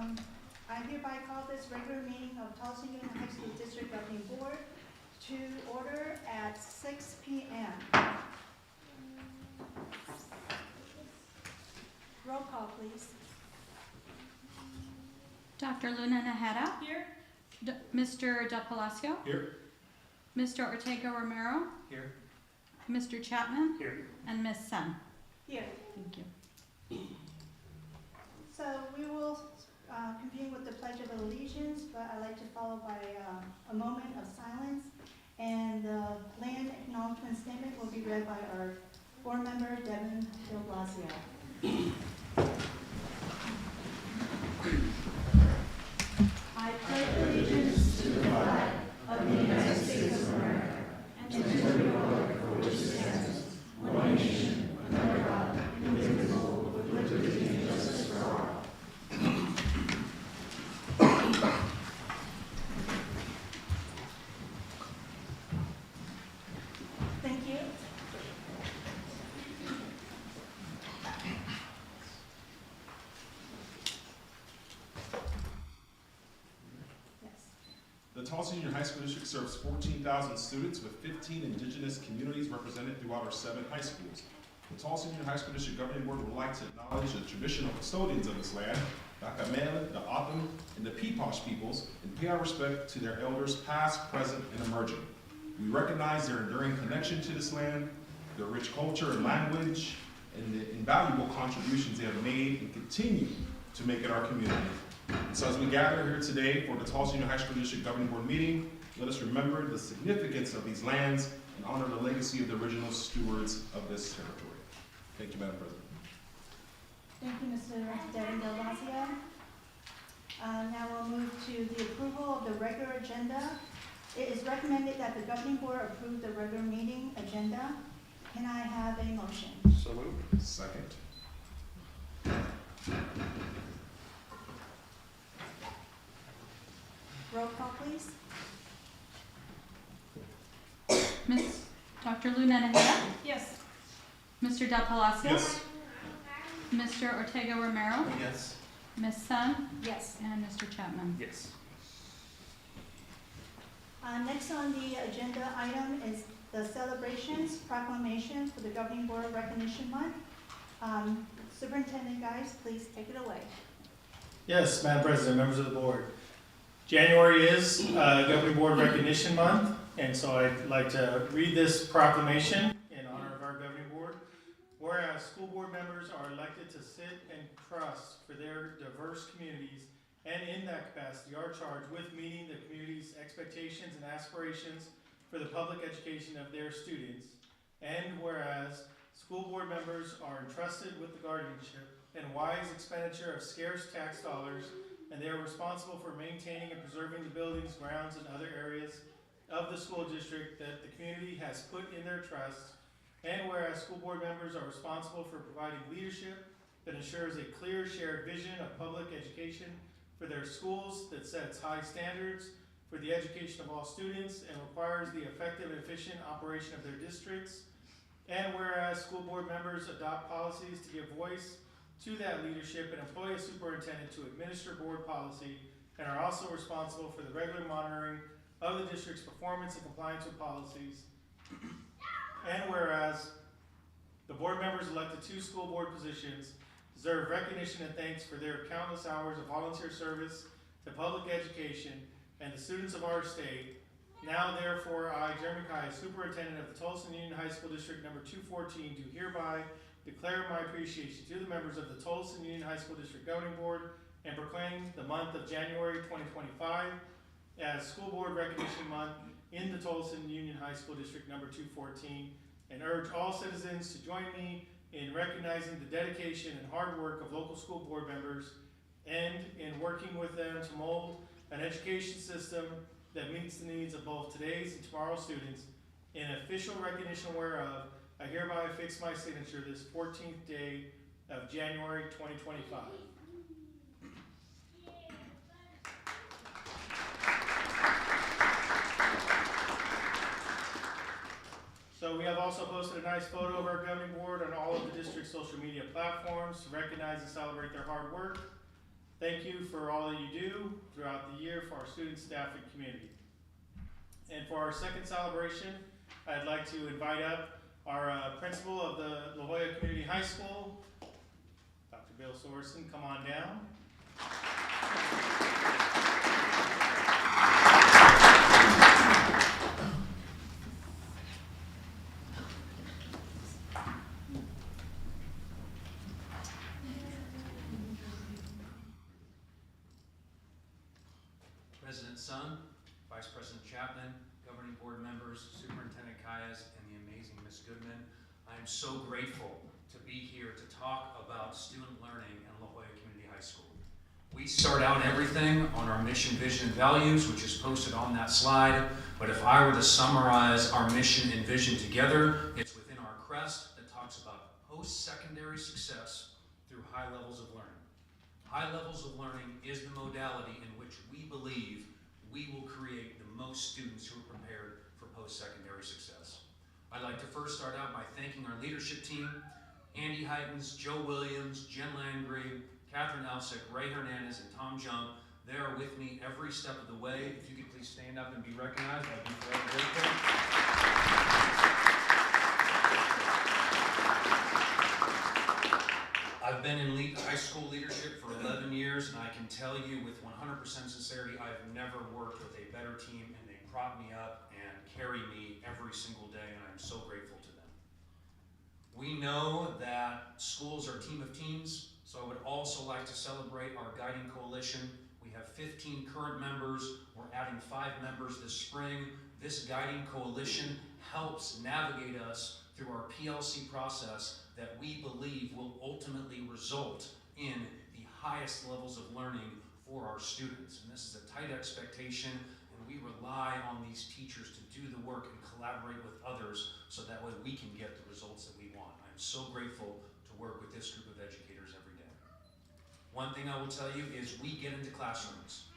I hereby call this regular meeting of Tolleson Union High School District Governing Board to order at 6 p.m. Roll call, please. Dr. Luna Najera. Here. Mr. Del Palacio. Here. Mr. Ortega Romero. Here. Mr. Chapman. Here. And Ms. Sen. Here. Thank you. So we will convene with the Pledge of Allegiance, but I'd like to follow by a moment of silence. And the land acknowledgement statement will be read by our board member, Devin Del Blasio. I pledge allegiance to the flag of the United States of America and to the republic for which it stands, one nation, under God, indivisible, with liberty and justice for all. Thank you. The Tolleson Union High School District serves 14,000 students with 15 indigenous communities represented throughout our 7 high schools. The Tolleson Union High School District Governing Board would like to acknowledge the traditional custodians of this land, the Akamela, the Atum, and the Peeposh peoples, and pay our respect to their elders past, present, and emerging. We recognize their enduring connection to this land, their rich culture and language, and the invaluable contributions they have made and continue to make in our community. And so as we gather here today for the Tolleson Union High School District Governing Board meeting, let us remember the significance of these lands and honor the legacy of the original stewards of this territory. Thank you, Madam President. Thank you, Mr. Devin Del Blasio. Now we'll move to the approval of the regular agenda. It is recommended that the governing board approve the regular meeting agenda. Can I have a motion? So moved. Second. Roll call, please. Dr. Luna Najera. Yes. Mr. Del Palacio. Yes. Mr. Ortega Romero. Yes. Ms. Sen. Yes. And Mr. Chapman. Yes. Next on the agenda item is the celebrations, proclamations for the Governing Board Recognition Month. Superintendent, guys, please take it away. Yes, Madam President, members of the board. January is Governing Board Recognition Month, and so I'd like to read this proclamation in honor of our Governing Board. Whereas school board members are elected to sit and trust for their diverse communities, and in that capacity are charged with meeting the community's expectations and aspirations for the public education of their students. And whereas school board members are entrusted with the guardianship and wise expenditure of scarce tax dollars, and they are responsible for maintaining and preserving the buildings, grounds, and other areas of the school district that the community has put in their trust. And whereas school board members are responsible for providing leadership that ensures a clear shared vision of public education for their schools that sets high standards for the education of all students and requires the effective and efficient operation of their districts. And whereas school board members adopt policies to give voice to that leadership and employ a superintendent to administer board policy, and are also responsible for the regular monitoring of the district's performance and compliance with policies. And whereas the board members elected to school board positions deserve recognition and thanks for their countless hours of volunteer service to public education and the students of our state. Now therefore, I, Jeremy Kai, Superintendent of the Tolleson Union High School District number 214, do hereby declare my appreciation to the members of the Tolleson Union High School District Governing Board and proclaim the month of January 2025 as School Board Recognition Month in the Tolleson Union High School District number 214, and urge all citizens to join me in recognizing the dedication and hard work of local school board members and in working with them to mold an education system that meets the needs of both today's and tomorrow's students. In official recognition whereof, I hereby affix my signature this 14th day of January 2025. So we have also posted a nice photo of our governing board on all of the district's social media platforms to recognize and celebrate their hard work. Thank you for all that you do throughout the year for our students, staff, and community. And for our second celebration, I'd like to invite up our principal of the La Joya Community High School, Dr. Bill Sorensen. Come on down. President Sun, Vice President Chapman, Governing Board members, Superintendent Kayas, and the amazing Ms. Goodman. I am so grateful to be here to talk about student learning in La Joya Community High School. We start out everything on our mission, vision, and values, which is posted on that slide. But if I were to summarize our mission and vision together, it's within our crest that talks about post-secondary success through high levels of learning. High levels of learning is the modality in which we believe we will create the most students who are prepared for post-secondary success. I'd like to first start out by thanking our leadership team, Andy Heitens, Joe Williams, Jen Landry, Catherine Elsick, Ray Hernandez, and Tom Jung. They are with me every step of the way. If you could please stand up and be recognized, I'd be forever grateful. I've been in high school leadership for 11 years, and I can tell you with 100% sincerity, I've never worked with a better team, and they prop me up and carry me every single day, and I'm so grateful to them. We know that schools are a team of teams, so I would also like to celebrate our guiding coalition. We have 15 current members. We're adding 5 members this spring. This guiding coalition helps navigate us through our PLC process that we believe will ultimately result in the highest levels of learning for our students. And this is a tight expectation, and we rely on these teachers to do the work and collaborate with others so that way we can get the results that we want. I'm so grateful to work with this group of educators every day. One thing I will tell you is we get into classrooms.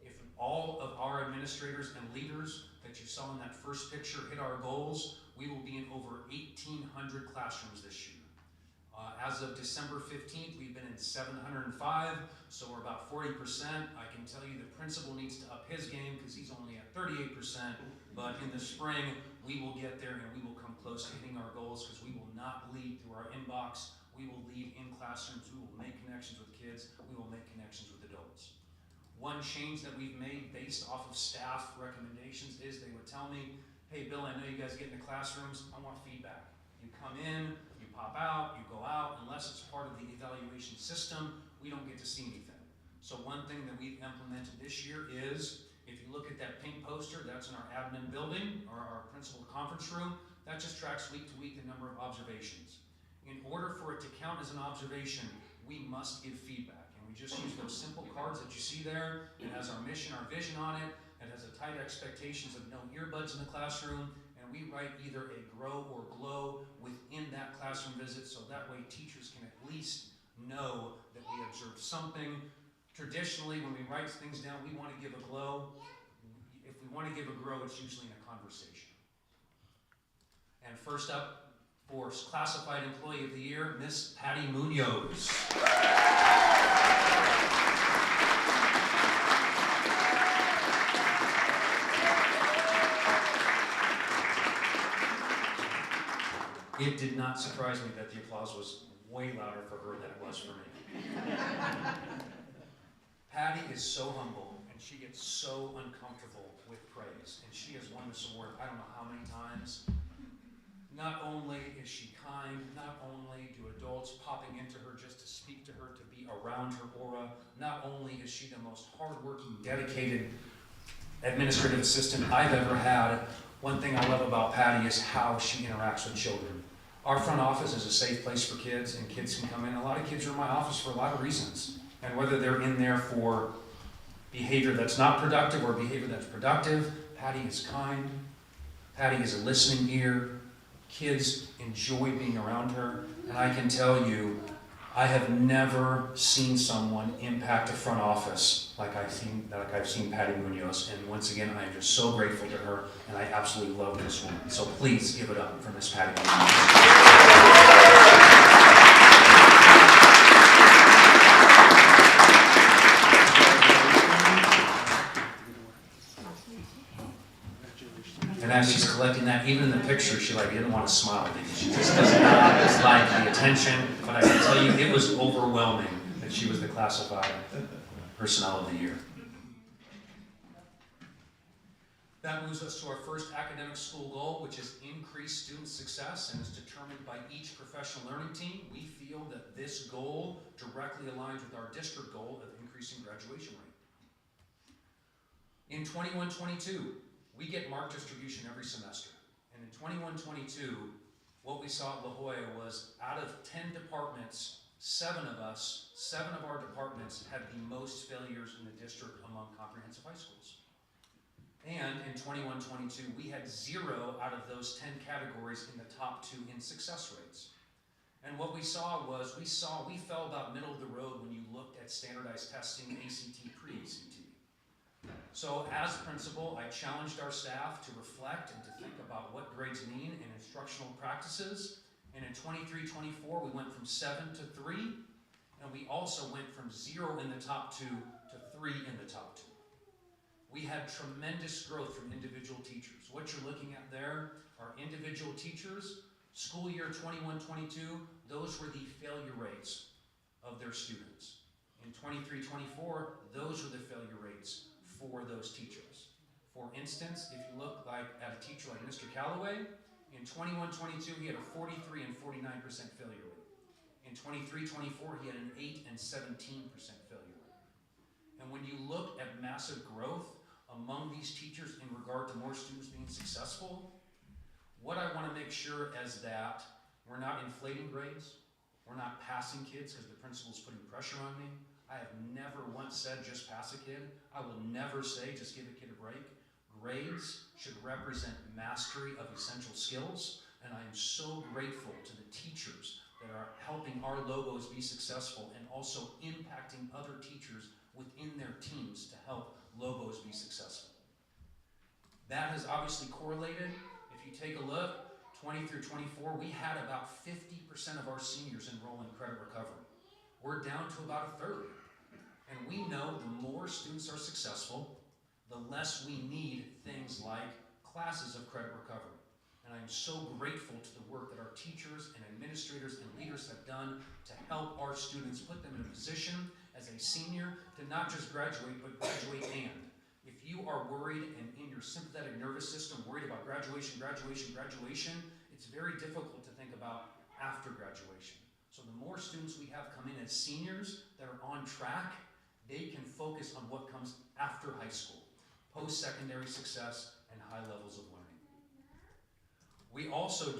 If all of our administrators and leaders that you saw in that first picture hit our goals, we will be in over 1,800 classrooms this year. As of December 15th, we've been in 705, so we're about 40%. I can tell you the principal needs to up his game because he's only at 38%, but in the spring, we will get there and we will come close to hitting our goals because we will not lead through our inbox. We will lead in classrooms. We will make connections with kids. We will make connections with adults. One change that we've made based off of staff recommendations is they would tell me, hey, Bill, I know you guys get into classrooms. I want feedback. You come in, you pop out, you go out. Unless it's part of the evaluation system, we don't get to see anything. So one thing that we've implemented this year is, if you look at that pink poster, that's in our admin building, or our principal conference room, that just tracks week to week the number of observations. In order for it to count as an observation, we must give feedback. And we just use those simple cards that you see there. It has our mission, our vision on it. It has a tight expectations of no earbuds in the classroom. And we write either a grow or glow within that classroom visit, so that way teachers can at least know that we observed something. Traditionally, when we write things down, we want to give a glow. If we want to give a grow, it's usually in a conversation. And first up, for Classified Employee of the Year, Miss Patty Munoz. It did not surprise me that the applause was way louder for her than it was for me. Patty is so humble, and she gets so uncomfortable with praise, and she has won this award I don't know how many times. Not only is she kind, not only do adults popping into her just to speak to her, to be around her aura, not only is she the most hardworking, dedicated administrative assistant I've ever had, one thing I love about Patty is how she interacts with children. Our front office is a safe place for kids, and kids can come in. A lot of kids are in my office for a lot of reasons. And whether they're in there for behavior that's not productive or behavior that's productive, Patty is kind. Patty is a listening ear. Kids enjoy being around her. And I can tell you, I have never seen someone impact a front office like I've seen Patty Munoz. And once again, I am just so grateful to her, and I absolutely love this woman. So please give it up for Miss Patty Munoz. as she's collecting that, even in the picture, she didn't want to smile because she just does not like the attention. But I can tell you, it was overwhelming that she was the classified personnel of the year. That moves us to our first academic school goal, which is increased student success and is determined by each professional learning team. We feel that this goal directly aligns with our district goal of increasing graduation rate. In 21-22, we get mark distribution every semester. And in 21-22, what we saw at La Jolla was out of 10 departments, 7 of our departments had the most failures in the district among comprehensive high schools. And in 21-22, we had 0 out of those 10 categories in the top 2 in success rates. And what we saw was, we fell about middle of the road when you looked at standardized testing, ACT, pre-ACT. So as principal, I challenged our staff to reflect and to think about what grades mean in instructional practices. And in 23-24, we went from 7 to 3, and we also went from 0 in the top 2 to 3 in the top 2. We had tremendous growth from individual teachers. What you're looking at there are individual teachers. School year 21-22, those were the failure rates of their students. In 23-24, those were the failure rates for those teachers. For instance, if you look at a teacher like Mr. Calloway, in 21-22, he had a 43 and 49% failure rate. In 23-24, he had an 8 and 17% failure rate. And when you look at massive growth among these teachers in regard to more students being successful, what I want to make sure is that we're not inflating grades, we're not passing kids because the principal's putting pressure on me. I have never once said just pass a kid. I will never say just give a kid a break. Grades should represent mastery of essential skills, and I am so grateful to the teachers that are helping our logos be successful and also impacting other teachers within their teams to help logos be successful. That has obviously correlated. If you take a look, 20-24, we had about 50% of our seniors enroll in credit recovery. We're down to about a third. And we know the more students are successful, the less we need things like classes of credit recovery. And I'm so grateful to the work that our teachers and administrators and leaders have done to help our students, put them in a position as a senior to not just graduate, but graduate and. If you are worried and in your sympathetic nervous system worried about graduation, it's very difficult to think about after graduation. So the more students we have come in as seniors that are on track, they can focus on what comes after high school, post-secondary success, and high levels of learning. We're also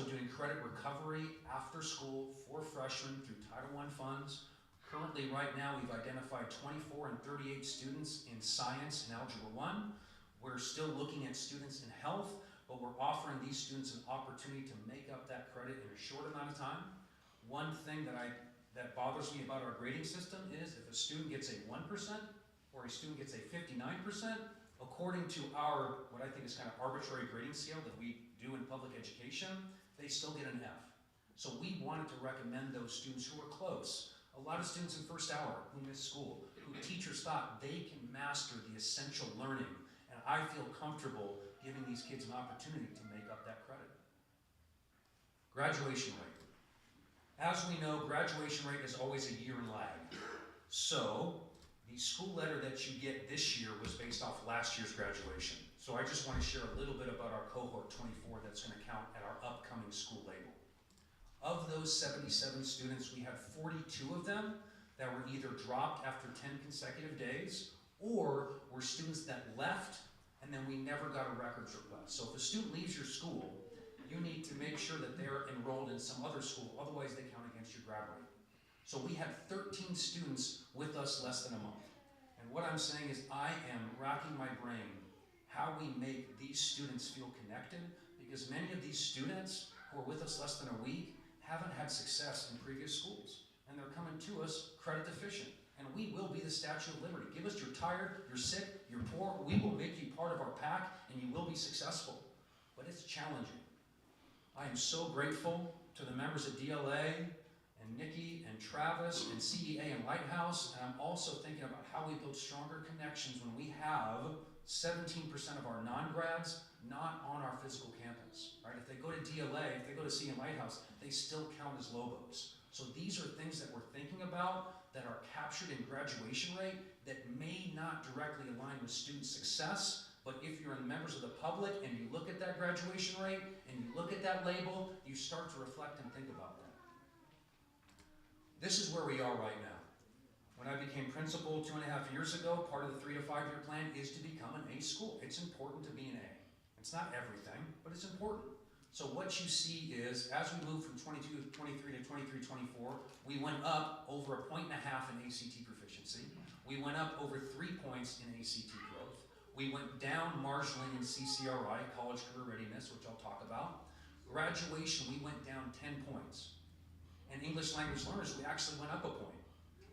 doing credit recovery after school for freshmen through Title I funds. Currently, right now, we've identified 24 and 38 students in science and Algebra 1. We're still looking at students in health, but we're offering these students an opportunity to make up that credit in a short amount of time. One thing that bothers me about our grading system is if a student gets a 1% or a student gets a 59%, according to our, what I think is kind of arbitrary grading scale that we do in public education, they still get an F. So we wanted to recommend those students who are close. A lot of students in first hour who miss school, who teachers thought they can master the essential learning, and I feel comfortable giving these kids an opportunity to make up that credit. Graduation rate. As we know, graduation rate is always a year in lag. So the school letter that you get this year was based off last year's graduation. So I just want to share a little bit about our cohort 24 that's going to count at our upcoming school label. Of those 77 students, we had 42 of them that were either dropped after 10 consecutive days or were students that left and then we never got a records request. So if a student leaves your school, you need to make sure that they're enrolled in some other school, otherwise they count against your grad rate. So we had 13 students with us less than a month. And what I'm saying is I am racking my brain how we make these students feel connected, because many of these students who are with us less than a week haven't had success in previous schools. And they're coming to us credit deficient. And we will be the Statue of Liberty. Give us you're tired, you're sick, you're poor, we will make you part of our pack and you will be successful. But it's challenging. I am so grateful to the members of DLA and Nikki and Travis and CEA and Lighthouse, and I'm also thinking about how we build stronger connections when we have 17% of our non-grads not on our physical campus, right? If they go to DLA, if they go to CM Lighthouse, they still count as logos. So these are things that we're thinking about that are captured in graduation rate that may not directly align with student success, but if you're members of the public and you look at that graduation rate and you look at that label, you start to reflect and think about that. This is where we are right now. When I became principal 2.5 years ago, part of the 3 to 5 year plan is to become an A school. It's important to be an A. It's not everything, but it's important. So what you see is, as we move from 22, 23 to 23, 24, we went up over 1.5 points in ACT proficiency. We went up over 3 points in ACT growth. We went down marginally in CCRI, college career readiness, which I'll talk about. Graduation, we went down 10 points. And English language learners, we actually went up a point.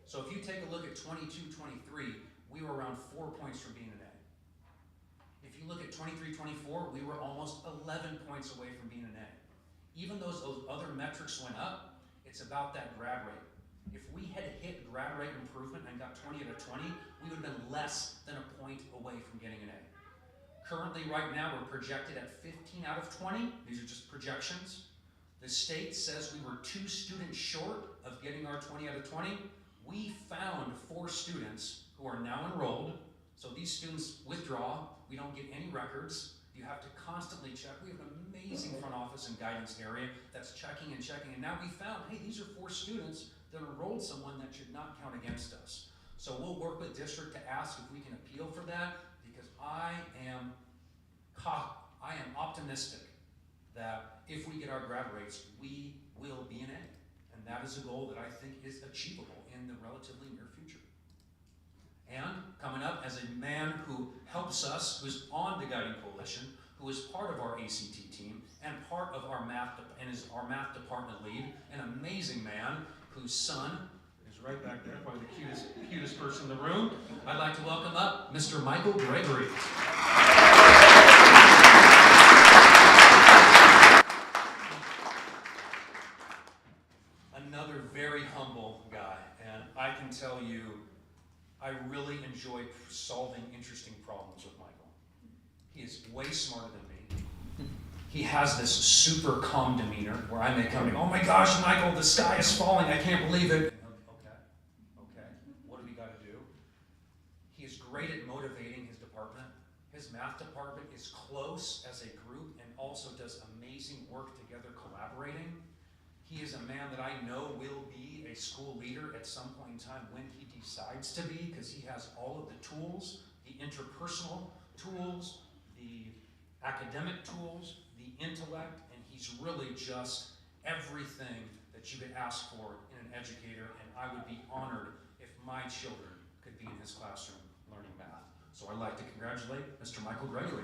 So if you take a look at 22, 23, we were around 4 points from being an A. If you look at 23, 24, we were almost 11 points away from being an A. Even though those other metrics went up, it's about that grad rate. If we had hit grad rate improvement and got 20 out of 20, we would have been less than a point away from getting an A. Currently, right now, we're projected at 15 out of 20. These are just projections. The state says we were 2 students short of getting our 20 out of 20. We found 4 students who are now enrolled. So these students withdraw. We don't get any records. You have to constantly check. We have an amazing front office and guidance area that's checking and checking. And now we found, hey, these are 4 students that enrolled someone that should not count against us. So we'll work with district to ask if we can appeal for that, because I am optimistic that if we get our grad rates, we will be an A. And that is a goal that I think is achievable in the relatively near future. And coming up as a man who helps us, who's on the Guiding Coalition, who is part of our ACT team and part of our math, and is our math department lead, an amazing man whose son is right back there, probably the cutest person in the room. I'd like to welcome up Mr. Michael Gregory. Another very humble guy, and I can tell you, I really enjoy solving interesting problems with Michael. He is way smarter than me. He has this super calm demeanor where I may come in, oh my gosh, Michael, the sky is falling, I can't believe it. Okay, what do we got to do? He is great at motivating his department. His math department is close as a group and also does amazing work together collaborating. He is a man that I know will be a school leader at some point in time when he decides to be, because he has all of the tools, the interpersonal tools, the academic tools, the intellect, and he's really just everything that you could ask for in an educator, and I would be honored if my children could be in his classroom learning math. So I'd like to congratulate Mr. Michael Gregory.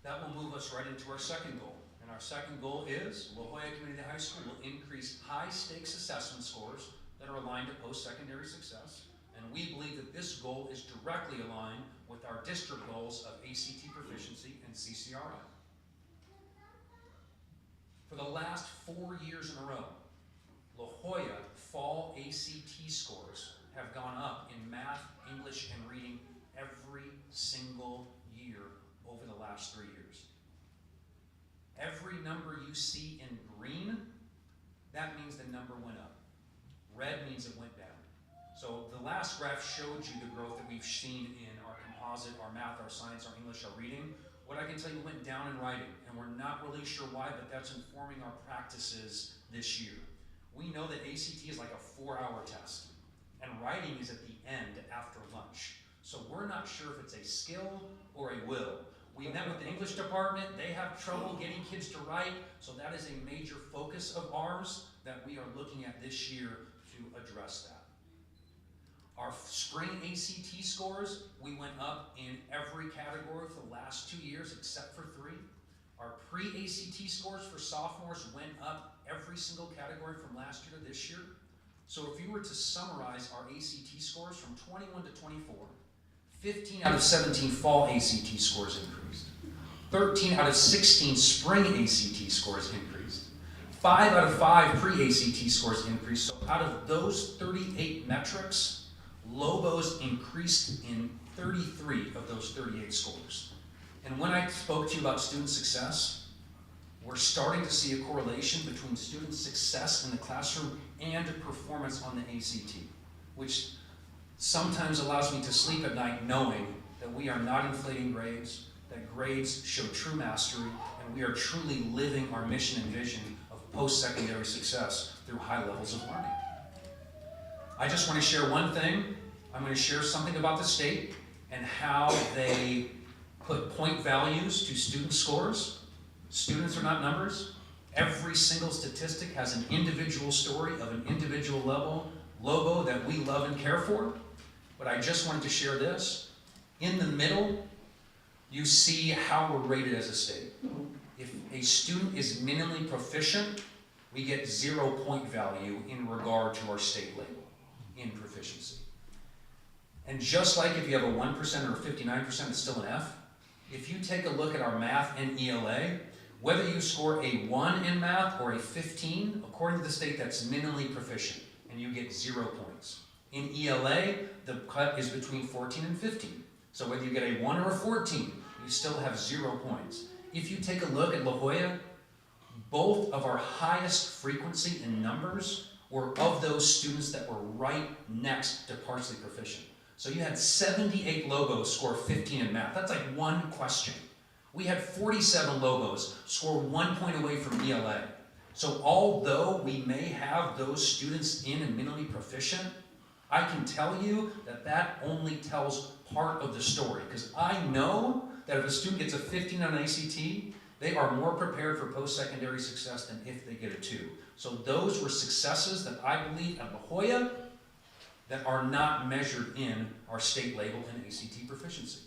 That will move us right into our second goal. And our second goal is La Joya Community High School will increase high-stakes assessment scores that are aligned to post-secondary success. And we believe that this goal is directly aligned with our district goals of ACT proficiency and CCRI. For the last 4 years in a row, La Joya fall ACT scores have gone up in math, English, and reading every single year over the last 3 years. Every number you see in green, that means the number went up. Red means it went down. So the last graph showed you the growth that we've seen in our composite, our math, our science, our English, our reading. What I can tell you went down in writing, and we're not really sure why, but that's informing our practices this year. We know that ACT is like a 4-hour test, and writing is at the end after lunch. So we're not sure if it's a skill or a will. We met with the English department. They have trouble getting kids to write, so that is a major focus of ours that we are looking at this year to address that. Our spring ACT scores, we went up in every category for the last 2 years except for 3. Our pre-ACT scores for sophomores went up every single category from last year to this year. So if you were to summarize our ACT scores from 21 to 24, 15 out of 17 fall ACT scores increased. 13 out of 16 spring ACT scores increased. 5 out of 5 pre-ACT scores increased. So out of those 38 metrics, Lobos increased in 33 of those 38 scores. And when I spoke to you about student success, we're starting to see a correlation between student success in the classroom and performance on the ACT, which sometimes allows me to sleep at night knowing that we are not inflating grades, that grades show true mastery, and we are truly living our mission and vision of post-secondary success through high levels of learning. I just want to share one thing. I'm going to share something about the state and how they put point values to student scores. Students are not numbers. Every single statistic has an individual story of an individual Lobo that we love and care for. But I just wanted to share this. In the middle, you see how we're rated as a state. If a student is minimally proficient, we get 0 point value in regard to our state label in proficiency. And just like if you have a 1% or a 59%, it's still an F. If you take a look at our math and ELA, whether you score a 1 in math or a 15, according to the state, that's minimally proficient, and you get 0 points. In ELA, the cut is between 14 and 15. So whether you get a 1 or a 14, you still have 0 points. If you take a look at La Joya, both of our highest frequency in numbers were of those students that were right next to partially proficient. So you had 78 Lobos score 15 in math. That's like one question. We had 47 Lobos score 1 point away from ELA. So although we may have those students in and minimally proficient, I can tell you that that only tells part of the story, because I know that if a student gets a 15 on an ACT, they are more prepared for post-secondary success than if they get a 2. So those were successes that I believe at La Joya that are not measured in our state label and ACT proficiency.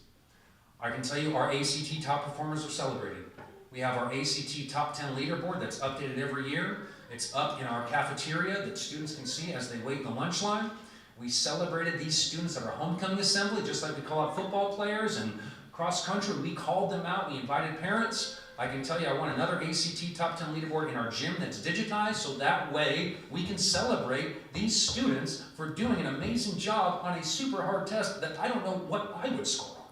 I can tell you our ACT top performers are celebrated. We have our ACT top 10 leaderboard that's updated every year. It's up in our cafeteria that students can see as they wait in the lunch line. We celebrated these students at our homecoming assembly, just like we call out football players and cross country. We called them out, we invited parents. I can tell you I want another ACT top 10 leaderboard in our gym that's digitized, so that way we can celebrate these students for doing an amazing job on a super hard test that I don't know what I would score on.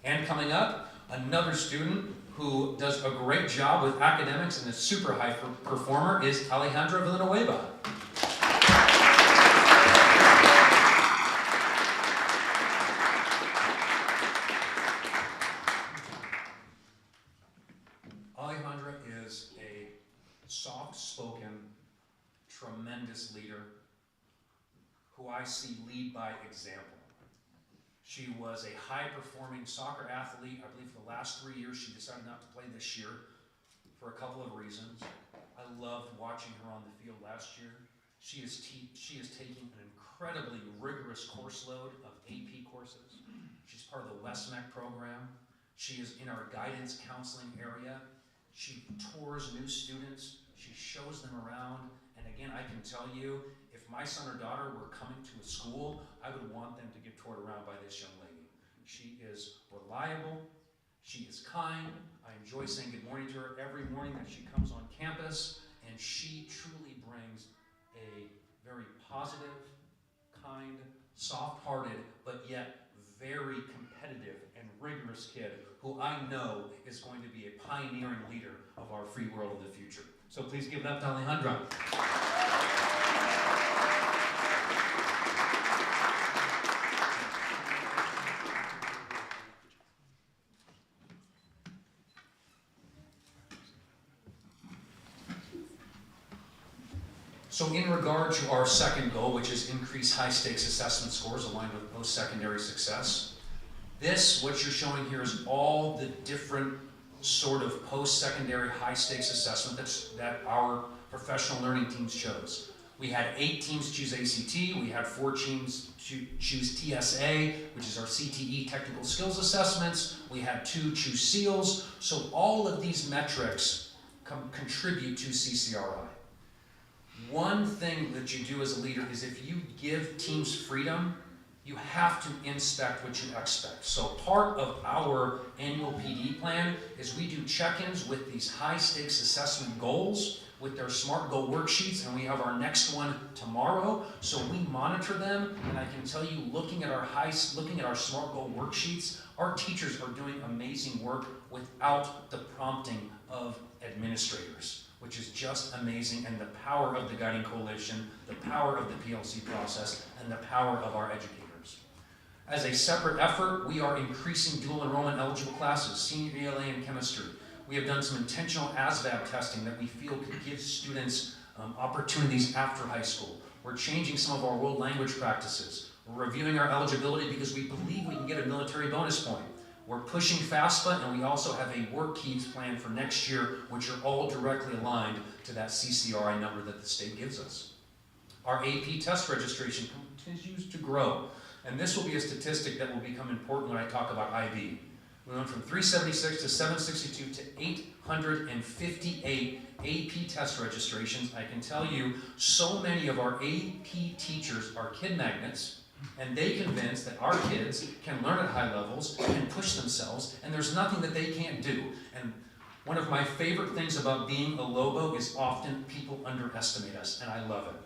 And coming up, another student who does a great job with academics and is a super high performer is Alejandra Villanueva. Alejandra is a soft-spoken, tremendous leader who I see lead by example. She was a high-performing soccer athlete. I believe for the last 3 years, she decided not to play this year for a couple of reasons. I loved watching her on the field last year. She is taking an incredibly rigorous course load of AP courses. She's part of the WestMec program. She is in our guidance counseling area. She tours new students. She shows them around. And again, I can tell you, if my son or daughter were coming to a school, I would want them to get toured around by this young lady. She is reliable. She is kind. I enjoy saying good morning to her every morning that she comes on campus. And she truly brings a very positive, kind, soft-hearted, but yet very competitive and rigorous kid who I know is going to be a pioneering leader of our free world of the future. So please give it up to Alejandra. So in regard to our second goal, which is increase high-stakes assessment scores aligned with post-secondary success, what you're showing here is all the different sort of post-secondary high-stakes assessment that our professional learning teams chose. We had 8 teams choose ACT, we had 4 teams choose TSA, which is our CTE technical skills assessments, we had 2 choose SEALs, so all of these metrics contribute to CCRI. One thing that you do as a leader is if you give teams freedom, You have to inspect what you expect. So part of our annual PD plan is we do check-ins with these high-stakes assessment goals with their SMART goal worksheets, and we have our next one tomorrow. So we monitor them, and I can tell you, looking at our SMART goal worksheets, our teachers are doing amazing work without the prompting of administrators, which is just amazing, and the power of the Guiding Coalition, the power of the PLC process, and the power of our educators. As a separate effort, we are increasing dual enrollment eligible classes, senior ELA and chemistry. We have done some intentional ASVAB testing that we feel could give students opportunities after high school. We're changing some of our world language practices. We're reviewing our eligibility because we believe we can get a military bonus point. We're pushing FAFSA, and we also have a work keys plan for next year, which are all directly aligned to that CCRI number that the state gives us. Our AP test registration continues to grow, and this will be a statistic that will become important when I talk about IB. We went from 376 to 762 to 858 AP test registrations. I can tell you, so many of our AP teachers are kid magnets, and they convince that our kids can learn at high levels and push themselves, and there's nothing that they can't do. And one of my favorite things about being a Lobo is often people underestimate us, and I love it.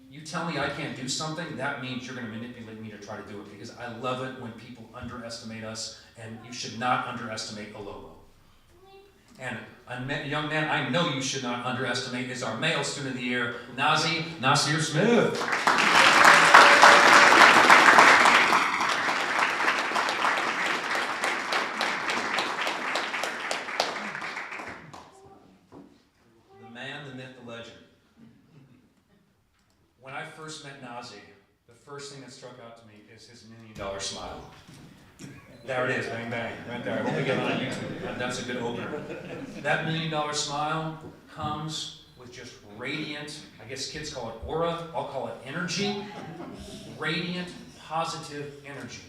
You tell me I can't do something, that means you're going to manipulate me to try to do it, because I love it when people underestimate us, and you should not underestimate a Lobo. And a young man I know you should not underestimate is our male student of the year, Nasir Smith. The man, the myth, the legend. When I first met Nazi, the first thing that struck out to me is his $1 million smile. There it is, bang bang, right there. I hope we get it on YouTube. That's a good opener. That $1 million smile comes with just radiant, I guess kids call it aura, I'll call it energy. Radiant, positive energy.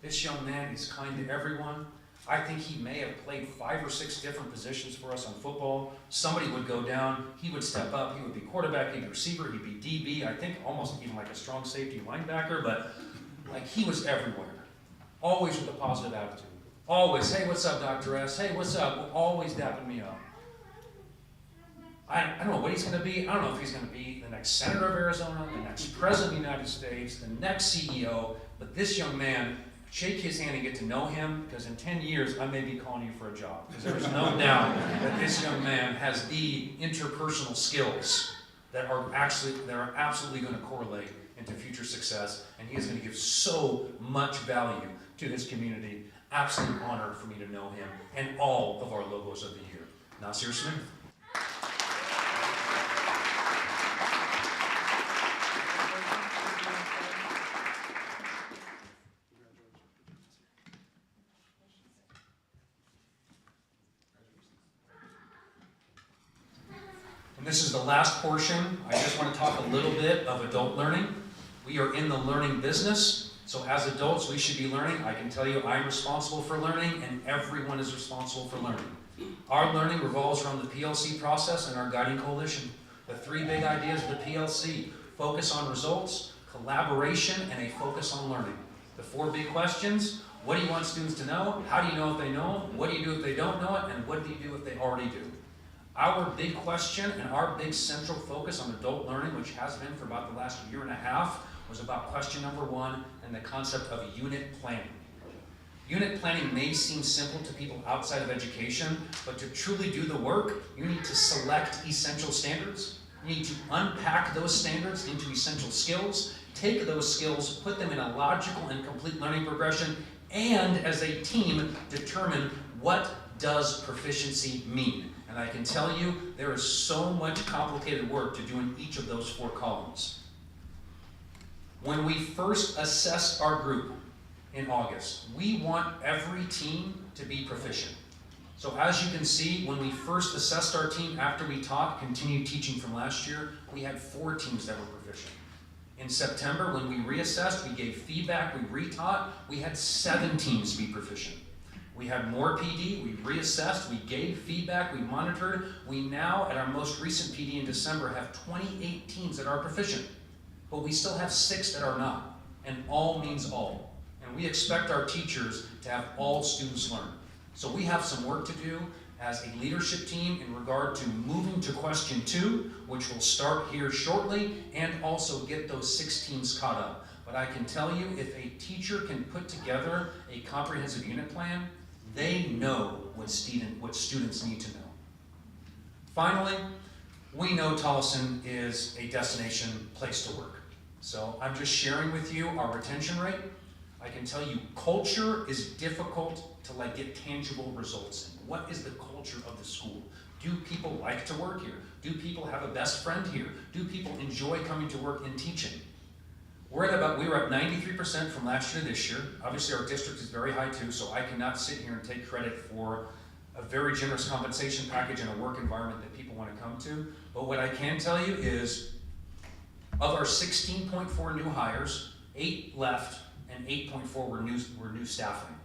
This young man is kind to everyone. I think he may have played 5 or 6 different positions for us on football. Somebody would go down, he would step up, he would be quarterback, he'd be receiver, he'd be DB, I think almost even like a strong safety linebacker, but like he was everywhere. Always with a positive attitude. Always, hey, what's up, Dr. S? Hey, what's up? Always dapping me up. I don't know what he's going to be. I don't know if he's going to be the next senator of Arizona, the next president of the United States, the next CEO, but this young man, shake his hand and get to know him, because in 10 years I may be calling you for a job, because there's no doubt that this young man has the interpersonal skills that are absolutely going to correlate into future success, and he is going to give so much value to his community. Absolute honor for me to know him and all of our Logos of the Year. Nasir Smith. And this is the last portion. I just want to talk a little bit of adult learning. We are in the learning business. So as adults, we should be learning. I can tell you I'm responsible for learning, and everyone is responsible for learning. Our learning revolves around the PLC process and our Guiding Coalition. The 3 big ideas of the PLC: focus on results, collaboration, and a focus on learning. The 4 big questions: what do you want students to know? How do you know if they know it? What do you do if they don't know it? And what do you do if they already do? Our big question and our big central focus on adult learning, which has been for about the last 1.5 years, was about question number 1 and the concept of unit planning. Unit planning may seem simple to people outside of education, but to truly do the work, you need to select essential standards. You need to unpack those standards into essential skills, take those skills, put them in a logical and complete learning progression, and as a team, determine what does proficiency mean. And I can tell you, there is so much complicated work to do in each of those 4 columns. When we first assessed our group in August, we want every team to be proficient. So as you can see, when we first assessed our team after we taught, continued teaching from last year, we had 4 teams that were proficient. In September, when we reassessed, we gave feedback, we retaught, we had 7 teams be proficient. We had more PD, we reassessed, we gave feedback, we monitored. We now, at our most recent PD in December, have 28 teams that are proficient. But we still have 6 that are not. and all means all. And we expect our teachers to have all students learn. So we have some work to do as a leadership team in regard to moving to question 2, which will start here shortly, and also get those 6 teams caught up. But I can tell you, if a teacher can put together a comprehensive unit plan, they know what students need to know. Finally, we know Tolleson is a destination place to work. So I'm just sharing with you our retention rate. I can tell you culture is difficult to get tangible results in. What is the culture of the school? Do people like to work here? Do people have a best friend here? Do people enjoy coming to work and teaching? We were at 93% from last year to this year. Obviously our district is very high too, so I cannot sit here and take credit for a very generous compensation package and a work environment that people want to come to. But what I can tell you is, of our 16.4 new hires, 8 left and 8.4 were new staffing.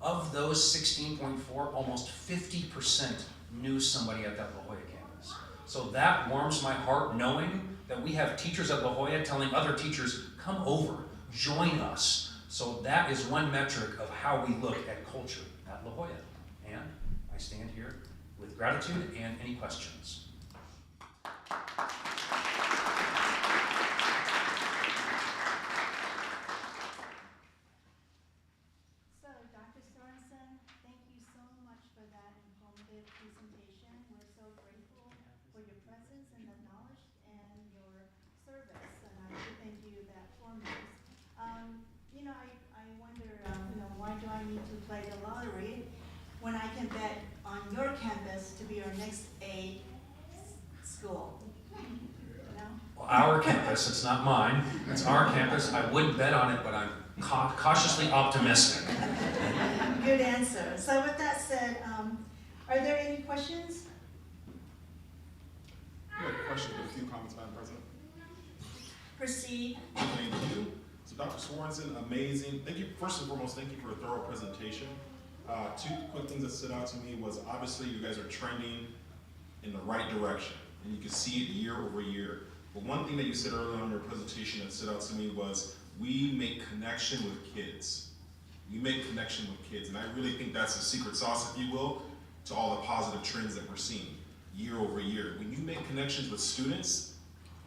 Of those 16.4, almost 50% knew somebody at that La Joya campus. So that warms my heart knowing that we have teachers at La Joya telling other teachers, come over, join us. So that is one metric of how we look at culture at La Joya. And I stand here with gratitude and any questions. So, Dr. Sorensen, thank you so much for that informative presentation. We're so grateful for your presence and the knowledge and your service, and I do thank you that foremost. I wonder, why do I need to play the lottery when I can bet on your campus to be our next A school? Well, our campus, it's not mine, it's our campus. I wouldn't bet on it, but I'm cautiously optimistic. Good answer. So with that said, are there any questions? I have a question, but a few comments, Madam President. Proceed. Thank you. So Dr. Sorensen, amazing. Thank you, first and foremost, thank you for a thorough presentation. 2 quick things that stood out to me was obviously you guys are trending in the right direction, and you can see it year over year. But one thing that you said earlier on in your presentation that stood out to me was we make connection with kids. We make connection with kids, and I really think that's the secret sauce, if you will, to all the positive trends that we're seeing year over year. When you make connections with students,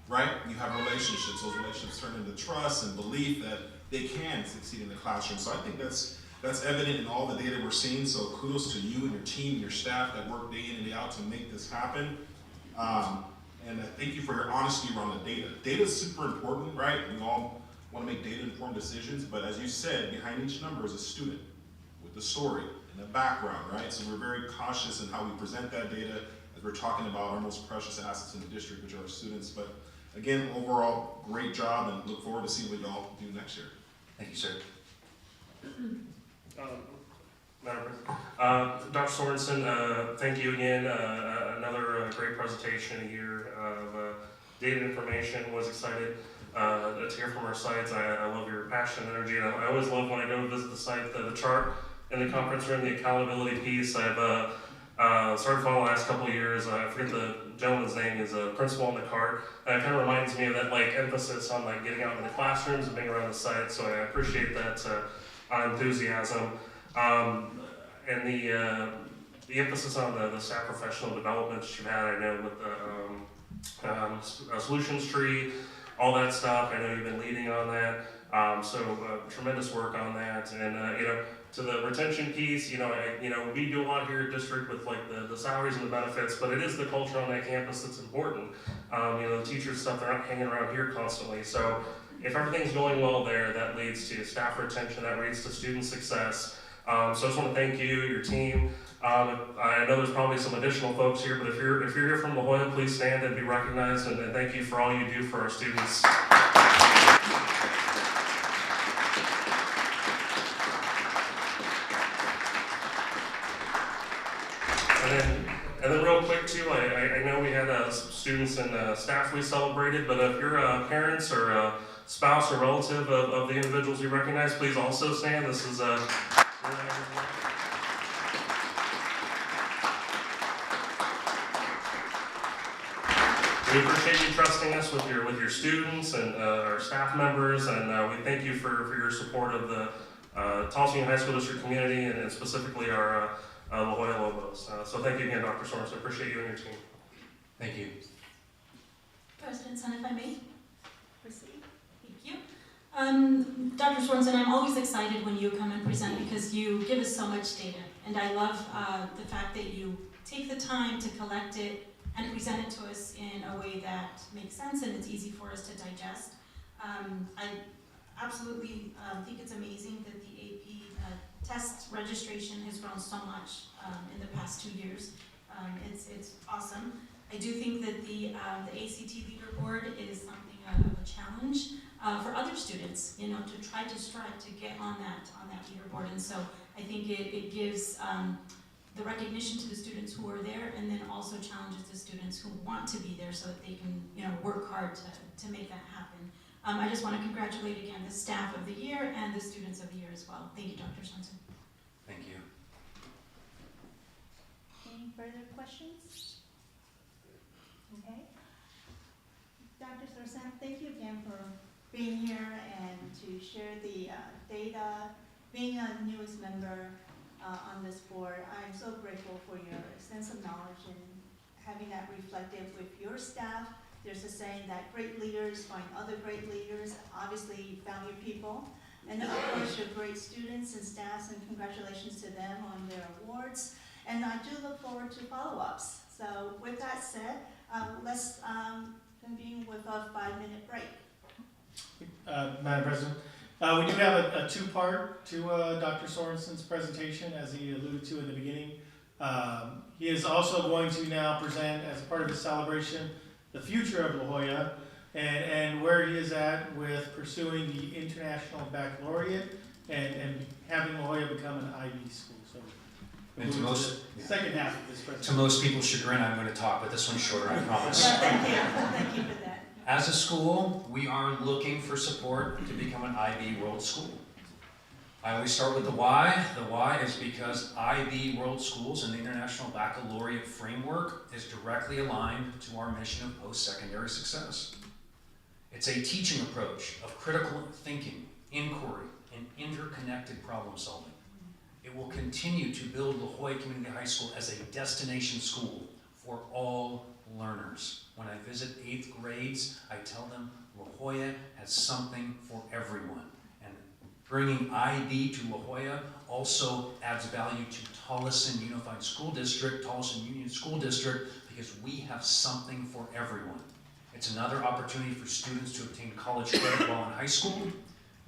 right, you have relationships. Those relationships turn into trust and belief that they can succeed in the classroom. So I think that's evident in all the data we're seeing. So kudos to you and your team, your staff that work day in and day out to make this happen. And thank you for your honesty around the data. Data is super important, right? We all want to make data-informed decisions, but as you said, behind each number is a student with the story and the background, right? So we're very cautious in how we present that data as we're talking about our most precious assets in the district, which are our students. But again, overall, great job, and look forward to see what y'all do next year. Thank you, sir. Madam President. Dr. Sorensen, thank you again. Another great presentation here of data information. Was excited to hear from our sites. I love your passion and energy. And I always love when I go visit the site, the chart in the conference room, the accountability piece. I've started following the last couple of years. I forget the gentleman's name, is a principal on the cart. And it kind of reminds me of that emphasis on getting out in the classrooms and being around the site. So I appreciate that enthusiasm. And the emphasis on the staff professional development that you've had, I know with the solutions tree, all that stuff. I know you've been leading on that. So tremendous work on that. And to the retention piece, we do a lot here at district with the salaries and the benefits, but it is the culture on that campus that's important. The teachers stuff, they're not hanging around here constantly. So if everything's going well there, that leads to staff retention, that leads to student success. So I just want to thank you, your team. I know there's probably some additional folks here, but if you're here from La Joya, please stand and be recognized, and thank you for all you do for our students. And then real quick too, I know we had students and staff we celebrated, but if you're parents or a spouse or relative of the individuals we recognize, please also stand. This is We appreciate you trusting us with your students and our staff members, and we thank you for your support of the Tolleson Union High School District community, and specifically our La Joya Lobos. So thank you again, Dr. Sorensen. Appreciate you and your team. Thank you. President Sun, if I may. Proceed. Thank you. Dr. Sorensen, I'm always excited when you come and present because you give us so much data. And I love the fact that you take the time to collect it and present it to us in a way that makes sense and it's easy for us to digest. I absolutely think it's amazing that the AP test registration has grown so much in the past 2 years. It's awesome. I do think that the ACT leaderboard is something of a challenge for other students, you know, to try to strive to get on that leaderboard. And so I think it gives the recognition to the students who are there, and then also challenges the students who want to be there so that they can, you know, work hard to make that happen. I just want to congratulate again the staff of the year and the students of the year as well. Thank you, Dr. Sorensen. Thank you. Any further questions? Okay. Dr. Sorensen, thank you again for being here and to share the data. Being a newest member on this board, I'm so grateful for your extensive knowledge and having that reflected with your staff. There's a saying that great leaders find other great leaders. Obviously, you found your people. And of course, your great students and staffs, and congratulations to them on their awards. And I do look forward to follow-ups. So with that said, let's convene with a 5-minute break. Madam President, we do have a two-part to Dr. Sorensen's presentation, as he alluded to in the beginning. He is also going to now present, as part of his celebration, the future of La Joya and where he is at with pursuing the International Baccalaureate and having La Joya become an IB school. So, And to most, the second half of this to presentation. most people's chagrin, I'm going to talk, but this one's shorter, I promise. Yeah, thank you. Thank you for that. As a school, we are looking for support to become an IB World School. I always start with the why. The why is because IB World Schools and the International Baccalaureate Framework is directly aligned to our mission of post-secondary success. It's a teaching approach of critical thinking, inquiry, and interconnected problem solving. It will continue to build La Joya Community High School as a destination school for all learners. When I visit 8th grades, I tell them La Joya has something for everyone. And bringing IB to La Joya also adds value to Tolleson Unified School District, Tolleson Union School District, because we have something for everyone. It's another opportunity for students to obtain college credit while in high school.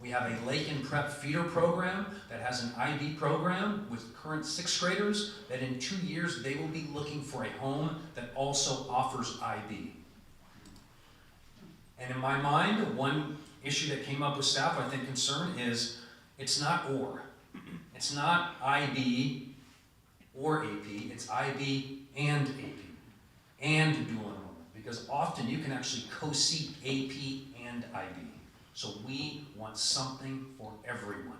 We have a Lake and Prep feeder program that has an IB program with current 6th graders that in 2 years they will be looking for a home that also offers IB. And in my mind, one issue that came up with staff, I think concern is it's not or. It's not IB or AP, it's IB and AP and dual enrollment, because often you can actually co-seat AP and IB. So we want something for everyone.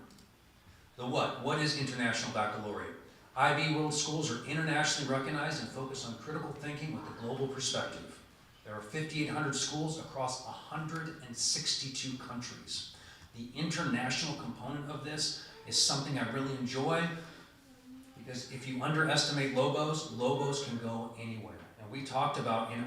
The what? What is International Baccalaureate? IB World Schools are internationally recognized and focus on critical thinking with a global perspective. There are 5,800 schools across 162 countries. The international component of this is something I really enjoy, because if you underestimate Lobos, Lobos can go anywhere. And we talked about in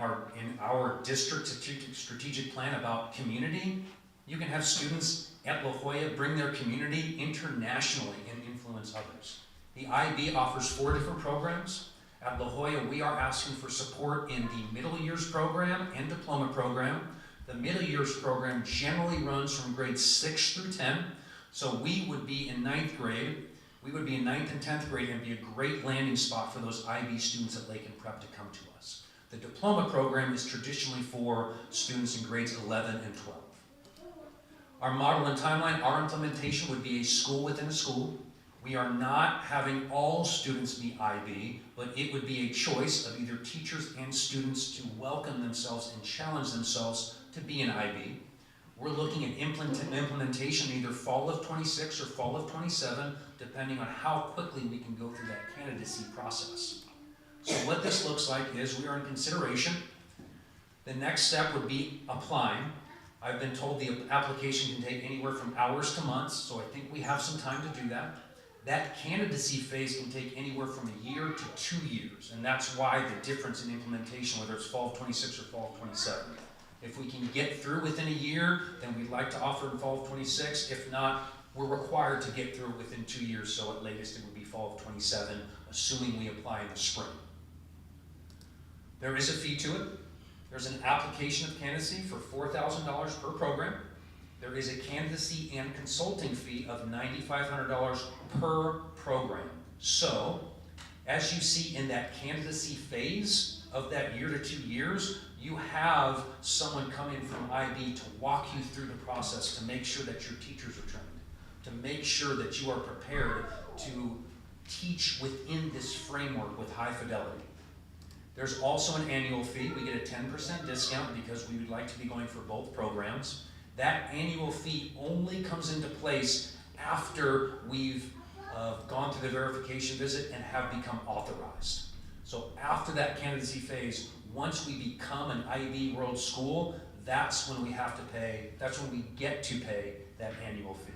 our district strategic plan about community. You can have students at La Joya bring their community internationally and influence others. The IB offers 4 different programs. At La Joya, we are asking for support in the middle years program and diploma program. The middle years program generally runs from grades 6 through 10. So we would be in 9th grade. We would be in 9th and 10th grade and be a great landing spot for those IB students at Lake and Prep to come to us. The diploma program is traditionally for students in grades 11 and 12. Our model and timeline, our implementation would be a school within a school. We are not having all students be IB, but it would be a choice of either teachers and students to welcome themselves and challenge themselves to be an IB. We're looking at implementation either fall of 26 or fall of 27, depending on how quickly we can go through that candidacy process. So what this looks like is we are in consideration. The next step would be applying. I've been told the application can take anywhere from hours to months, so I think we have some time to do that. That candidacy phase can take anywhere from a year to 2 years, and that's why the difference in implementation, whether it's fall of 26 or fall of 27. If we can get through within a year, then we'd like to offer in fall of 26. If not, we're required to get through it within 2 years, so at latest it would be fall of 27, assuming we apply in the spring. There is a fee to it. There's an application of candidacy for $4,000 per program. There is a candidacy and consulting fee of $9,500 per program. So, as you see in that candidacy phase of that year to 2 years, you have someone come in from IB to walk you through the process to make sure that your teachers are trained, to make sure that you are prepared to teach within this framework with high fidelity. There's also an annual fee. We get a 10% discount because we would like to be going for both programs. That annual fee only comes into place after we've gone through the verification visit and have become authorized. So after that candidacy phase, once we become an IB World School, that's when we have to pay, that's when we get to pay that annual fee.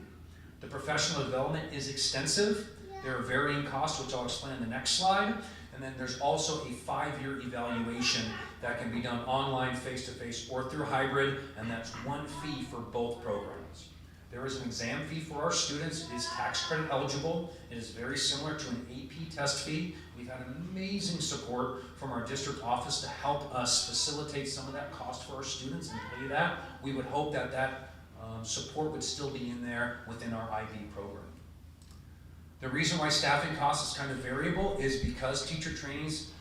The professional development is extensive. There are varying costs, which I'll explain in the next slide. And then there's also a 5-year evaluation that can be done online, face-to-face, or through hybrid, and that's one fee for both programs. There is an exam fee for our students. It is tax credit eligible. It is very similar to an AP test fee. We've had amazing support from our district office to help us facilitate some of that cost for our students and pay that. We would hope that that support would still be in there within our IB program. The reason why staffing cost is kind of variable is because teacher trainings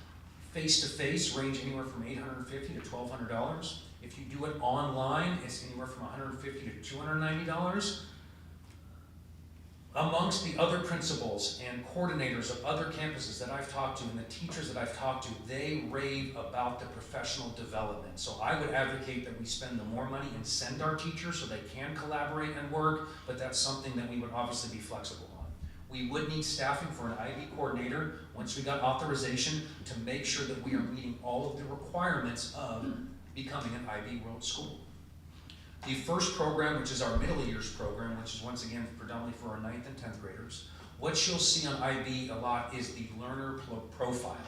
face-to-face range anywhere from $850 to $1,200. If you do it online, it's anywhere from $150 to $290. Amongst the other principals and coordinators of other campuses that I've talked to and the teachers that I've talked to, they rave about the professional development. So I would advocate that we spend the more money and send our teachers so they can collaborate and work, but that's something that we would obviously be flexible on. We would need staffing for an IB coordinator once we got authorization to make sure that we are meeting all of the requirements of becoming an IB World School. The first program, which is our middle years program, which is once again predominantly for our 9th and 10th graders, what you'll see on IB a lot is the learner profile.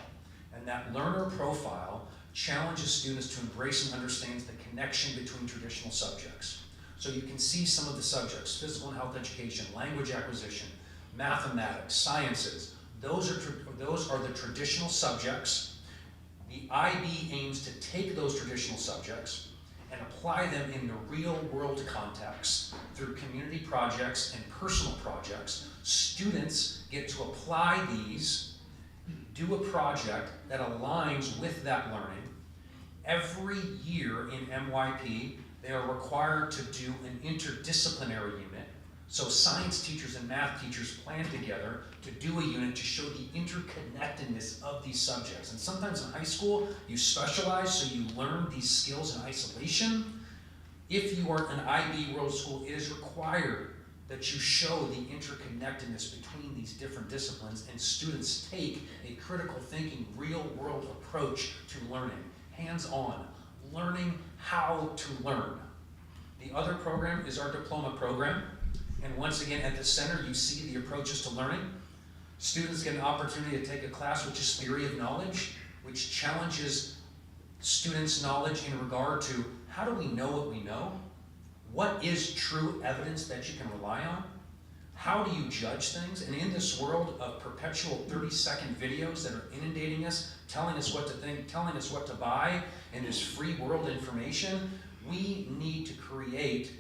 And that learner profile challenges students to embrace and understand the connection between traditional subjects. So you can see some of the subjects: physical and health education, language acquisition, mathematics, sciences. Those are the traditional subjects. The IB aims to take those traditional subjects and apply them in the real world context through community projects and personal projects. Students get to apply these, do a project that aligns with that learning. Every year in MYP, they are required to do an interdisciplinary unit. So science teachers and math teachers plan together to do a unit to show the interconnectedness of these subjects. And sometimes in high school, you specialize, so you learn these skills in isolation. If you are an IB World School, it is required that you show the interconnectedness between these different disciplines, and students take a critical thinking, real-world approach to learning, hands-on, learning how to learn. The other program is our diploma program. And once again, at the center, you see the approaches to learning. Students get an opportunity to take a class which is theory of knowledge, which challenges students' knowledge in regard to how do we know what we know? What is true evidence that you can rely on? How do you judge things? And in this world of perpetual 30-second videos that are inundating us, telling us what to think, telling us what to buy, and this free world information, we need to create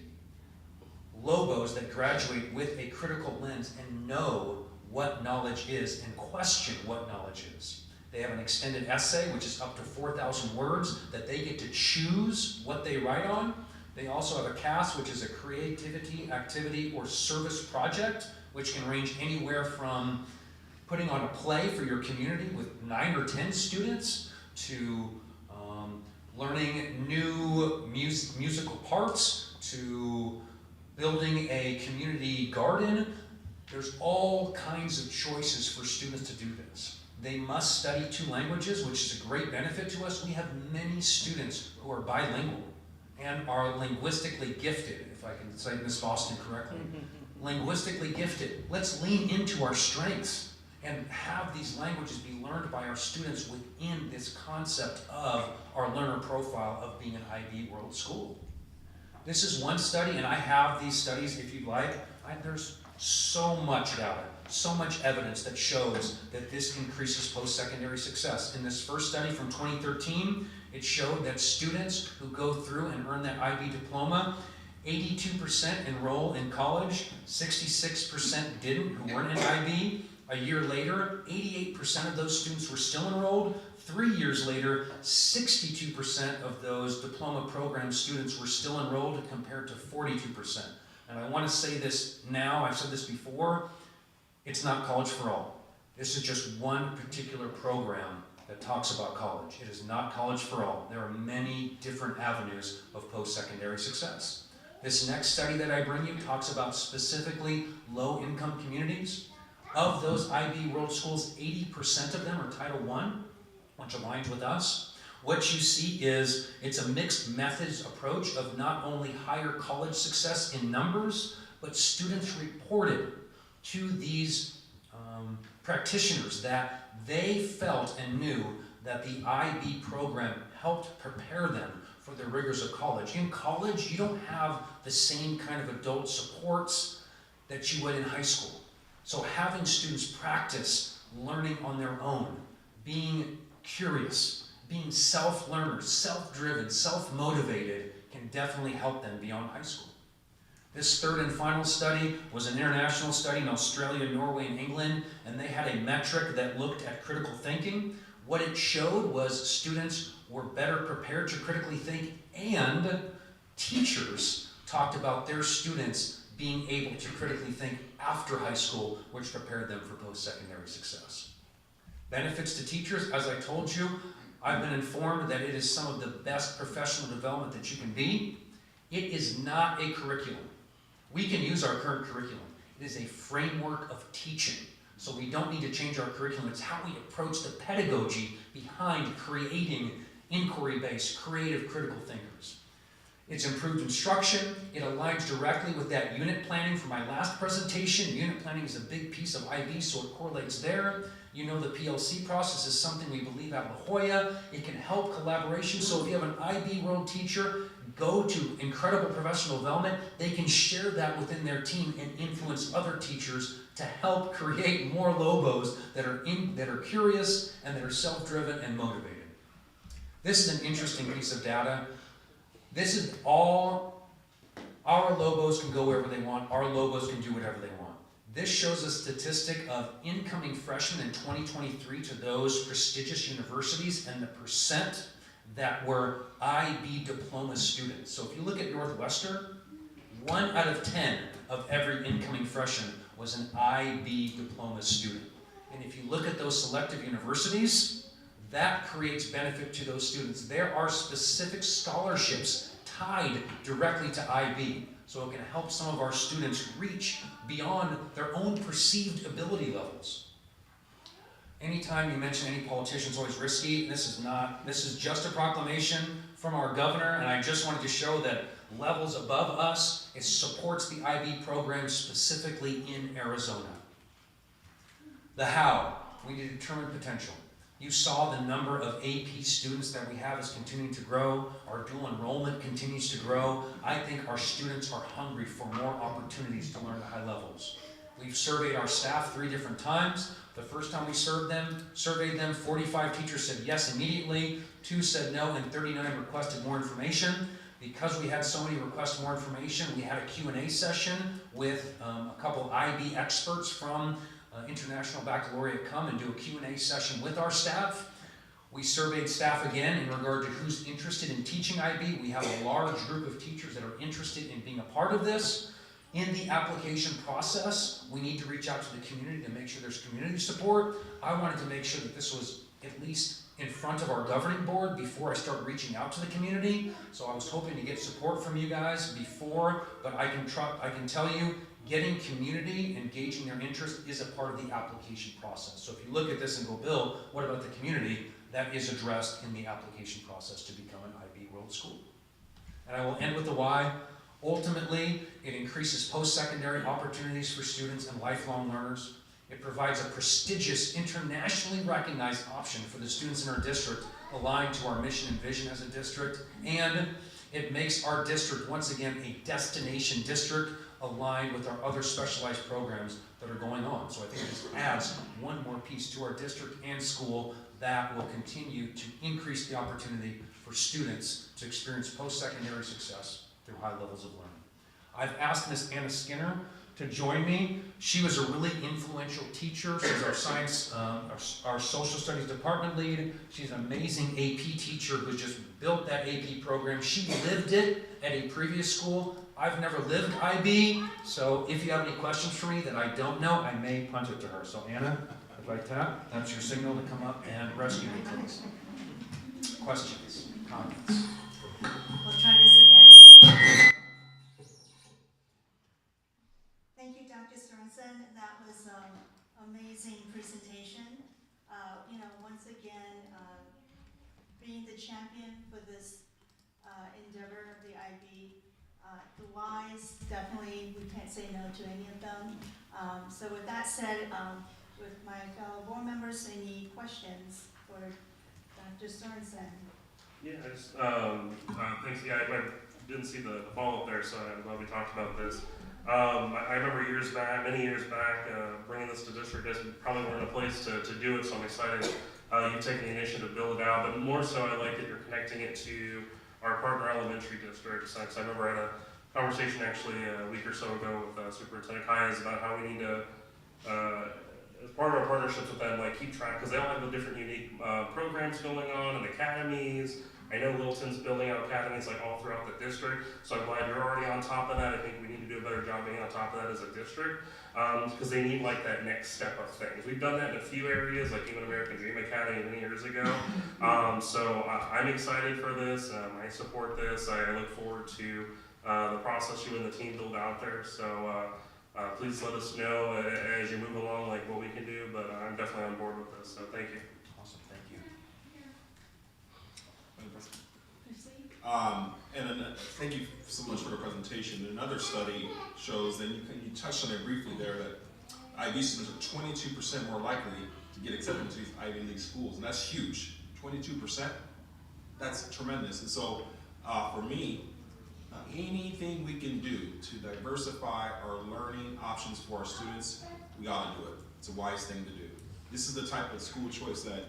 logos that graduate with a critical lens and know what knowledge is and question what knowledge is. They have an extended essay, which is up to 4,000 words, that they get to choose what they write on. They also have a CAS, which is a creativity, activity, or service project, which can range anywhere from putting on a play for your community with 9 or 10 students to learning new musical parts, to building a community garden. There's all kinds of choices for students to do this. They must study 2 languages, which is a great benefit to us. We have many students who are bilingual and are linguistically gifted, if I can say Miss Boston correctly. Linguistically gifted. Let's lean into our strengths and have these languages be learned by our students within this concept of our learner profile of being an IB World School. This is one study, and I have these studies if you'd like. There's so much data, so much evidence that shows that this increases post-secondary success. In this first study from 2013, it showed that students who go through and earn that IB diploma, 82% enroll in college, 66% didn't who weren't in IB. A year later, 88% of those students were still enrolled. 3 years later, 62% of those diploma program students were still enrolled compared to 42%. And I want to say this now, I've said this before, it's not college for all. This is just one particular program that talks about college. It is not college for all. There are many different avenues of post-secondary success. This next study that I bring you talks about specifically low-income communities. Of those IB World Schools, 80% of them are Title I, which aligns with us. What you see is it's a mixed methods approach of not only higher college success in numbers, but students reported to these practitioners that they felt and knew that the IB program helped prepare them for the rigors of college. In college, you don't have the same kind of adult supports that you would in high school. So having students practice learning on their own, being curious, being self-learners, self-driven, self-motivated can definitely help them beyond high school. This third and final study was an international study in Australia, Norway, and England, and they had a metric that looked at critical thinking. What it showed was students were better prepared to critically think, and teachers talked about their students being able to critically think after high school, which prepared them for post-secondary success. Benefits to teachers, as I told you, I've been informed that it is some of the best professional development that you can be. It is not a curriculum. We can use our current curriculum. It is a framework of teaching. So we don't need to change our curriculum. It's how we approach the pedagogy behind creating inquiry-based, creative, critical thinkers. It's improved instruction. It aligns directly with that unit planning from my last presentation. Unit planning is a big piece of IB, so it correlates there. You know the PLC process is something we believe out of La Joya. It can help collaboration. So if you have an IB World teacher, go to incredible professional development. They can share that within their team and influence other teachers to help create more Lobos that are curious and that are self-driven and motivated. This is an interesting piece of data. This is all, our Lobos can go wherever they want. Our Lobos can do whatever they want. This shows a statistic of incoming freshmen in 2023 to those prestigious universities and the percent that were IB diploma students. So if you look at Northwestern, 1 out of 10 of every incoming freshman was an IB diploma student. And if you look at those selective universities, that creates benefit to those students. There are specific scholarships tied directly to IB. So it can help some of our students reach beyond their own perceived ability levels. Anytime you mention any politician is always risky. This is just a proclamation from our governor, and I just wanted to show that levels above us, it supports the IB program specifically in Arizona. The how, we need to determine potential. You saw the number of AP students that we have is continuing to grow. Our dual enrollment continues to grow. I think our students are hungry for more opportunities to learn at high levels. We've surveyed our staff 3 different times. The first time we surveyed them, 45 teachers said yes immediately, 2 said no, and 39 requested more information. Because we had so many requests more information, we had a Q&A session with a couple IB experts from International Baccalaureate come and do a Q&A session with our staff. We surveyed staff again in regard to who's interested in teaching IB. We have a large group of teachers that are interested in being a part of this. In the application process, we need to reach out to the community to make sure there's community support. I wanted to make sure that this was at least in front of our governing board before I start reaching out to the community. So I was hoping to get support from you guys before, but I can tell you, Getting community, engaging their interest is a part of the application process. So if you look at this and go, Bill, what about the community? That is addressed in the application process to become an IB World School. And I will end with the why. Ultimately, it increases post-secondary opportunities for students and lifelong learners. It provides a prestigious, internationally recognized option for the students in our district, aligned to our mission and vision as a district. And it makes our district, once again, a destination district aligned with our other specialized programs that are going on. So I think it just adds one more piece to our district and school that will continue to increase the opportunity for students to experience post-secondary success through high levels of learning. I've asked Miss Anna Skinner to join me. She was a really influential teacher. She's our science, our social studies department lead. She's an amazing AP teacher who just built that AP program. She lived it at a previous school. I've never lived IB, so if you have any questions for me that I don't know, I may punt it to her. So Anna, if I tap, that's your signal to come up and rescue me, please. Questions, comments? We'll try this again. Thank you, Dr. Sorensen. That was an amazing presentation. Once again, being the champion for this endeavor of the IB. The whys, definitely, we can't say no to any of them. So with that said, with my fellow board members, any questions for Dr. Sorensen? Yeah, I just, thanks, yeah, I didn't see the follow-up there, so I'm glad we talked about this. I remember many years back, bringing this to district, guys probably weren't in a place to do it, so I'm excited you've taken the initiative to build it out, but more so I like that you're connecting it to our partner elementary districts. Because I remember I had a conversation actually a week or so ago with Superintendent Kayas about how we need to, as part of our partnerships with them, like keep track, because they all have the different unique programs going on and academies. I know Littleton's building out academies like all throughout the district, so I'm glad you're already on top of that. I think we need to do a better job being on top of that as a district, because they need like that next step of things. We've done that in a few areas, like even American Dream Academy many years ago. So I'm excited for this. I support this. I look forward to the process you and the team build out there. So please let us know as you move along like what we can do, but I'm definitely on board with this, so thank you. Awesome, thank you. Thank you so much for the presentation. Another study shows, and you touched on it briefly there, that IB students are 22% more likely to get accepted into these Ivy League schools, and that's huge. 22%, that's tremendous. And so for me, anything we can do to diversify our learning options for our students, we ought to do it. It's a wise thing to do. This is the type of school choice that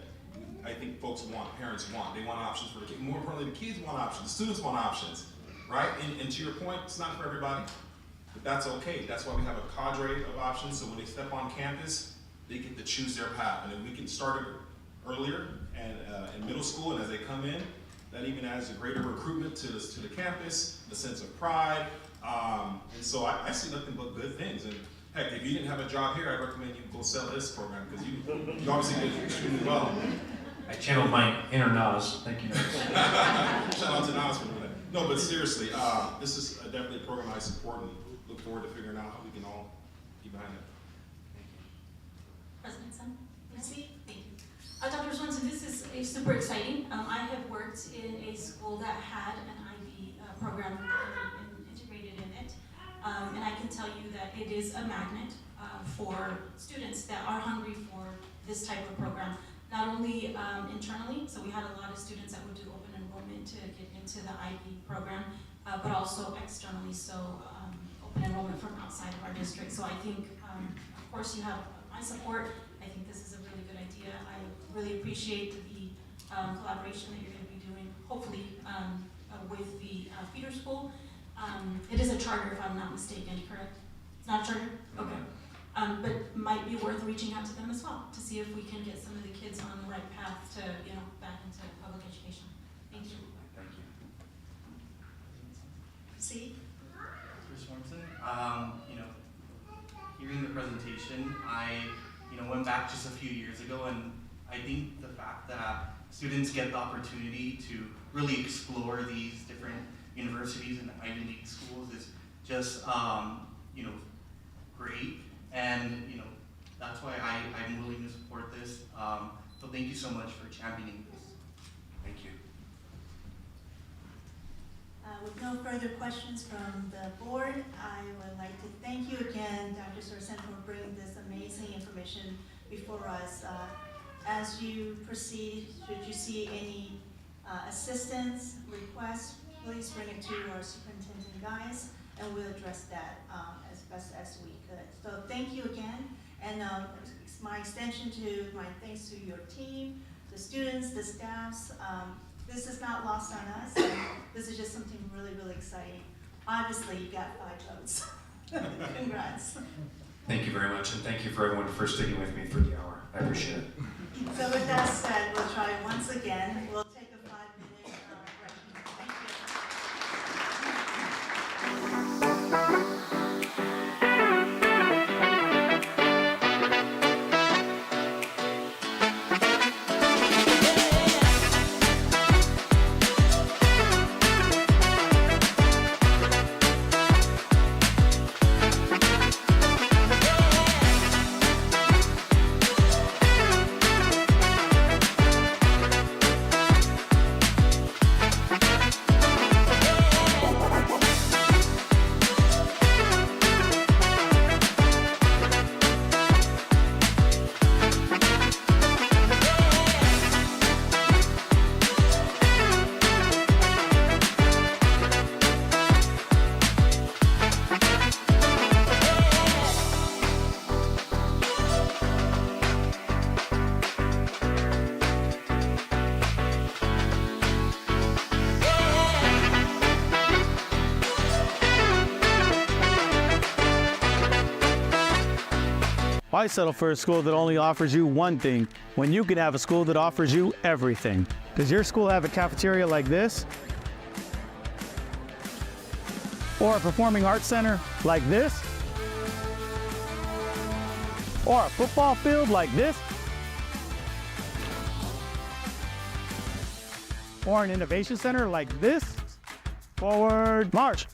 I think folks want, parents want. They want options for the kids. More importantly, the kids want options, the students want options, right? And to your point, it's not for everybody, but that's okay. That's why we have a cadre of options, so when they step on campus, they get to choose their path. And if we can start it earlier and in middle school, and as they come in, that even adds a greater recruitment to the campus, a sense of pride. And so I see nothing but good things. And heck, if you didn't have a job here, I'd recommend you go sell this program, because you obviously did extremely well. I channeled my inner Nas. Thank you, Nas. Shout out to Nas for doing that. No, but seriously, this is definitely a program I support and look forward to figuring out how we can all get behind it. President Sun? Thank you. Dr. Swanson, this is super exciting. I have worked in a school that had an IB program integrated in it, and I can tell you that it is a magnet for students that are hungry for this type of program. Not only internally, so we had a lot of students that would do open enrollment to get into the IB program, but also externally, so open enrollment from outside of our district. So I think, of course, you have my support. I think this is a really good idea. I really appreciate the collaboration that you're going to be doing, hopefully, with the feeder school. It is a charter, if I'm not mistaken, correct? It's not a charter? Okay. But might be worth reaching out to them as well to see if we can get some of the kids on the right path to, back into public education. Thank you. Thank you. See? Dr. Swanson, hearing the presentation, I, went back just a few years ago, and I think the fact that students get the opportunity to really explore these different universities and Ivy League schools is just, And that's why I'm willing to support this. So thank you so much for championing this. Thank you. With no further questions from the board, I would like to thank you again, Dr. Tolleson, for bringing this amazing information before us. As you proceed, should you see any assistance, requests, please bring it to our superintendent guys, and we'll address that as best as we could. So thank you again, and it's my extension to my thanks to your team, the students, the staffs. This is not lost on us. This is just something really, really exciting. Obviously, you got 5 votes. Congrats. Thank you very much, and thank you for everyone for sticking with me through the hour. I appreciate it. So with that said, we'll try once again. We'll take a 5-minute break. Thank you. Why settle for a school that only offers you one thing when you can have a school that offers you everything? Does your school have a cafeteria like this? Or a performing arts center like this? Or a football field like this? Or an innovation center like this? Forward march!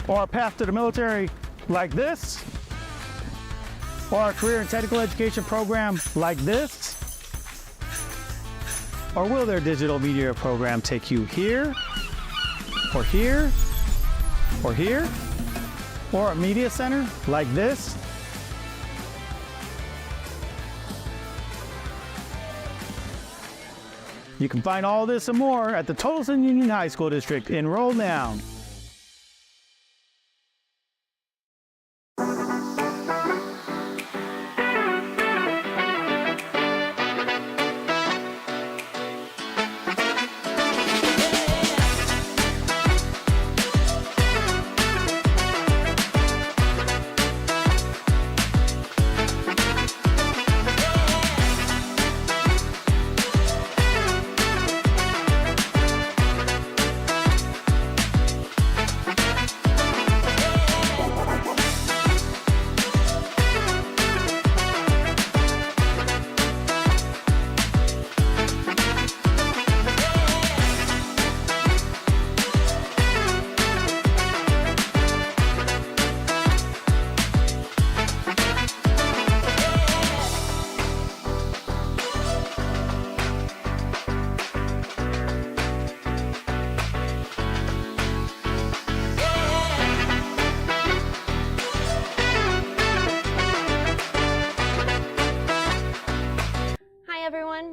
Or a path to the military like this? Or a career and technical education program like this? Or will their digital media program take you here, or here, or here? Or a media center like this? You can find all this and more at the Tolleson Union High School District. Enroll now.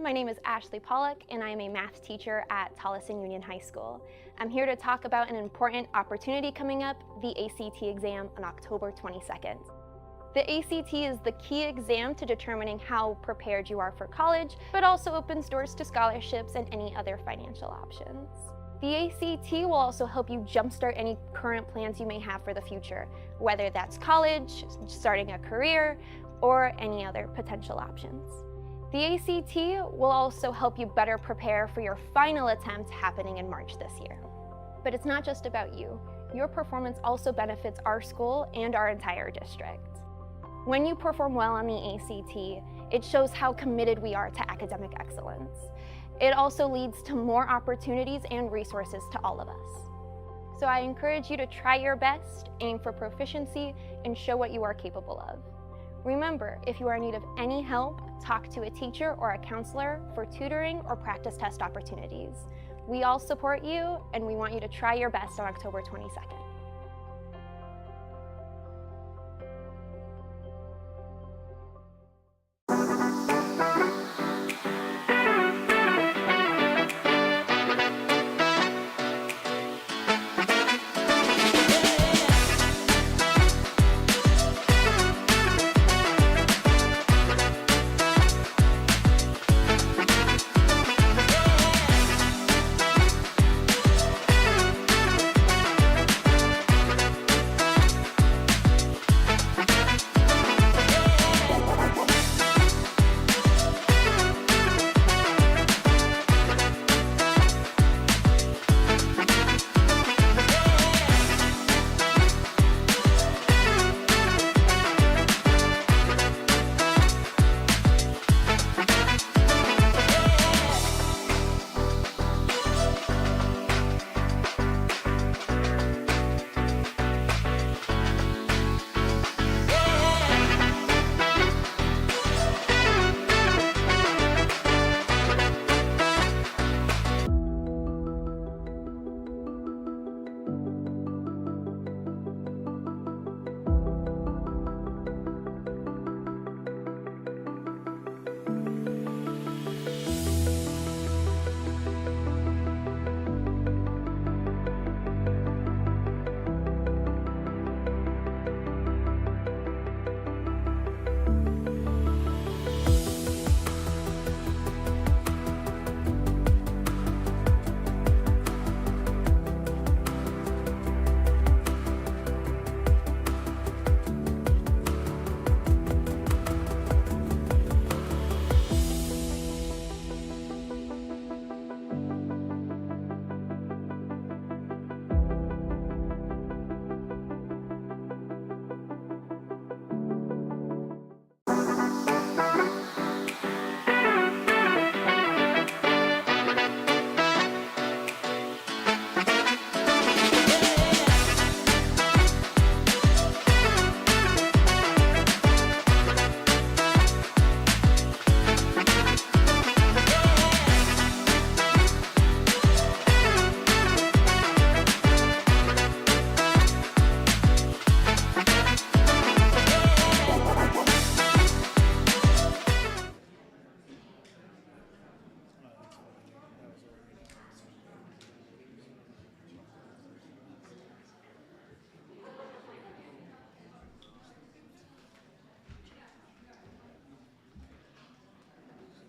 My name is Ashley Pollock, and I am a math teacher at Tolleson Union High School. I'm here to talk about an important opportunity coming up, the ACT exam on October 22nd. The ACT is the key exam to determining how prepared you are for college, but also opens doors to scholarships and any other financial options. The ACT will also help you jumpstart any current plans you may have for the future, whether that's college, starting a career, or any other potential options. The ACT will also help you better prepare for your final attempt happening in March this year. But it's not just about you. Your performance also benefits our school and our entire district. When you perform well on the ACT, it shows how committed we are to academic excellence. It also leads to more opportunities and resources to all of us. So I encourage you to try your best, aim for proficiency, and show what you are capable of. Remember, if you are in need of any help, talk to a teacher or a counselor for tutoring or practice test opportunities. We all support you, and we want you to try your best on October 22nd.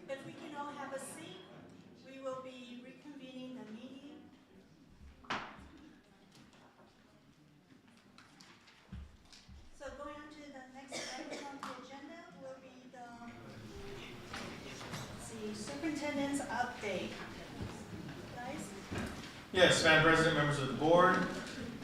If we can all have a seat, we will be reconvening the meeting. So going on to the next item on the agenda will be the, superintendent's update. Guys? Yes, Madam President, members of the board.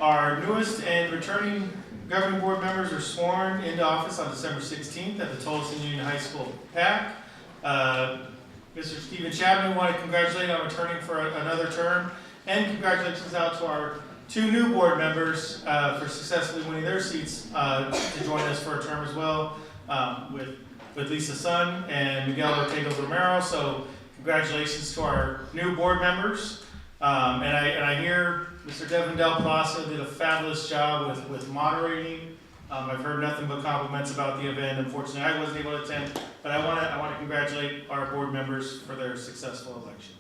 Our newest and returning governing board members are sworn into office on December 16th at the Tolleson Union High School PAC. Mr. Stephen Chapman, we want to congratulate on returning for another term, and congratulations out to our two new board members for successfully winning their seats to join us for a term as well, with Lisa Sun and Miguel Ortega Romero. So congratulations to our new board members. And I hear Mr. Devin Del Palacio did a fabulous job with moderating. I've heard nothing but compliments about the event. Unfortunately, I wasn't able to attend, but I want to congratulate our board members for their successful election.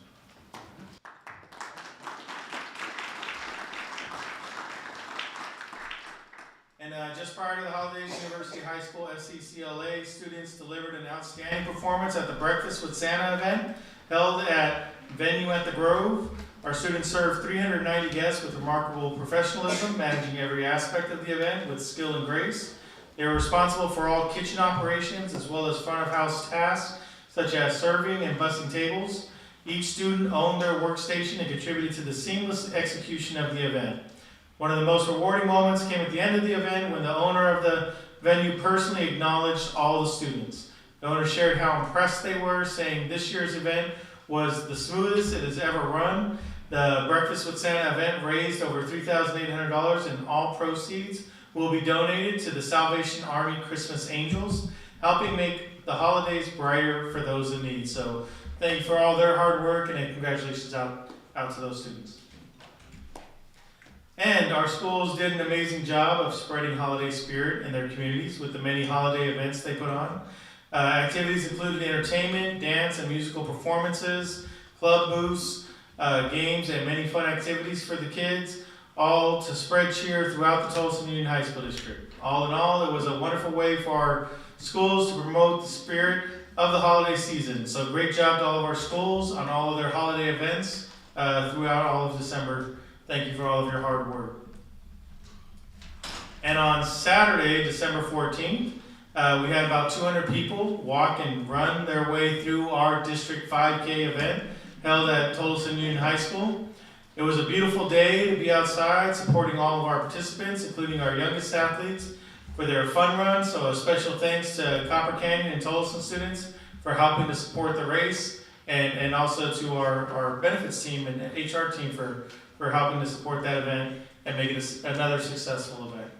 And just prior to the holidays, University High School FCCLA students delivered an outstanding performance at the Breakfast with Santa event held at Venue at the Grove. Our students served 390 guests with remarkable professionalism, managing every aspect of the event with skill and grace. They were responsible for all kitchen operations as well as front of house tasks such as serving and bussing tables. Each student owned their workstation and contributed to the seamless execution of the event. One of the most rewarding moments came at the end of the event when the owner of the venue personally acknowledged all the students. The owner shared how impressed they were, saying this year's event was the smoothest it has ever run, The Breakfast with Santa event raised over $3,800, and all proceeds will be donated to the Salvation Army Christmas Angels, helping make the holidays brighter for those in need. So thank you for all their hard work, and congratulations out to those students. And our schools did an amazing job of spreading holiday spirit in their communities with the many holiday events they put on. Activities included entertainment, dance, and musical performances, club booths, games, and many fun activities for the kids, all to spread cheer throughout the Tolleson Union High School District. All in all, it was a wonderful way for our schools to promote the spirit of the holiday season. So great job to all of our schools on all of their holiday events throughout all of December. Thank you for all of your hard work. And on Saturday, December 14th, we had about 200 people walk and run their way through our District 5K event held at Tolleson Union High School. It was a beautiful day to be outside supporting all of our participants, including our youngest athletes, for their fun run. So a special thanks to Copper Canyon and Tolleson students for helping to support the race, and also to our benefits team and HR team for helping to support that event and make it another successful event.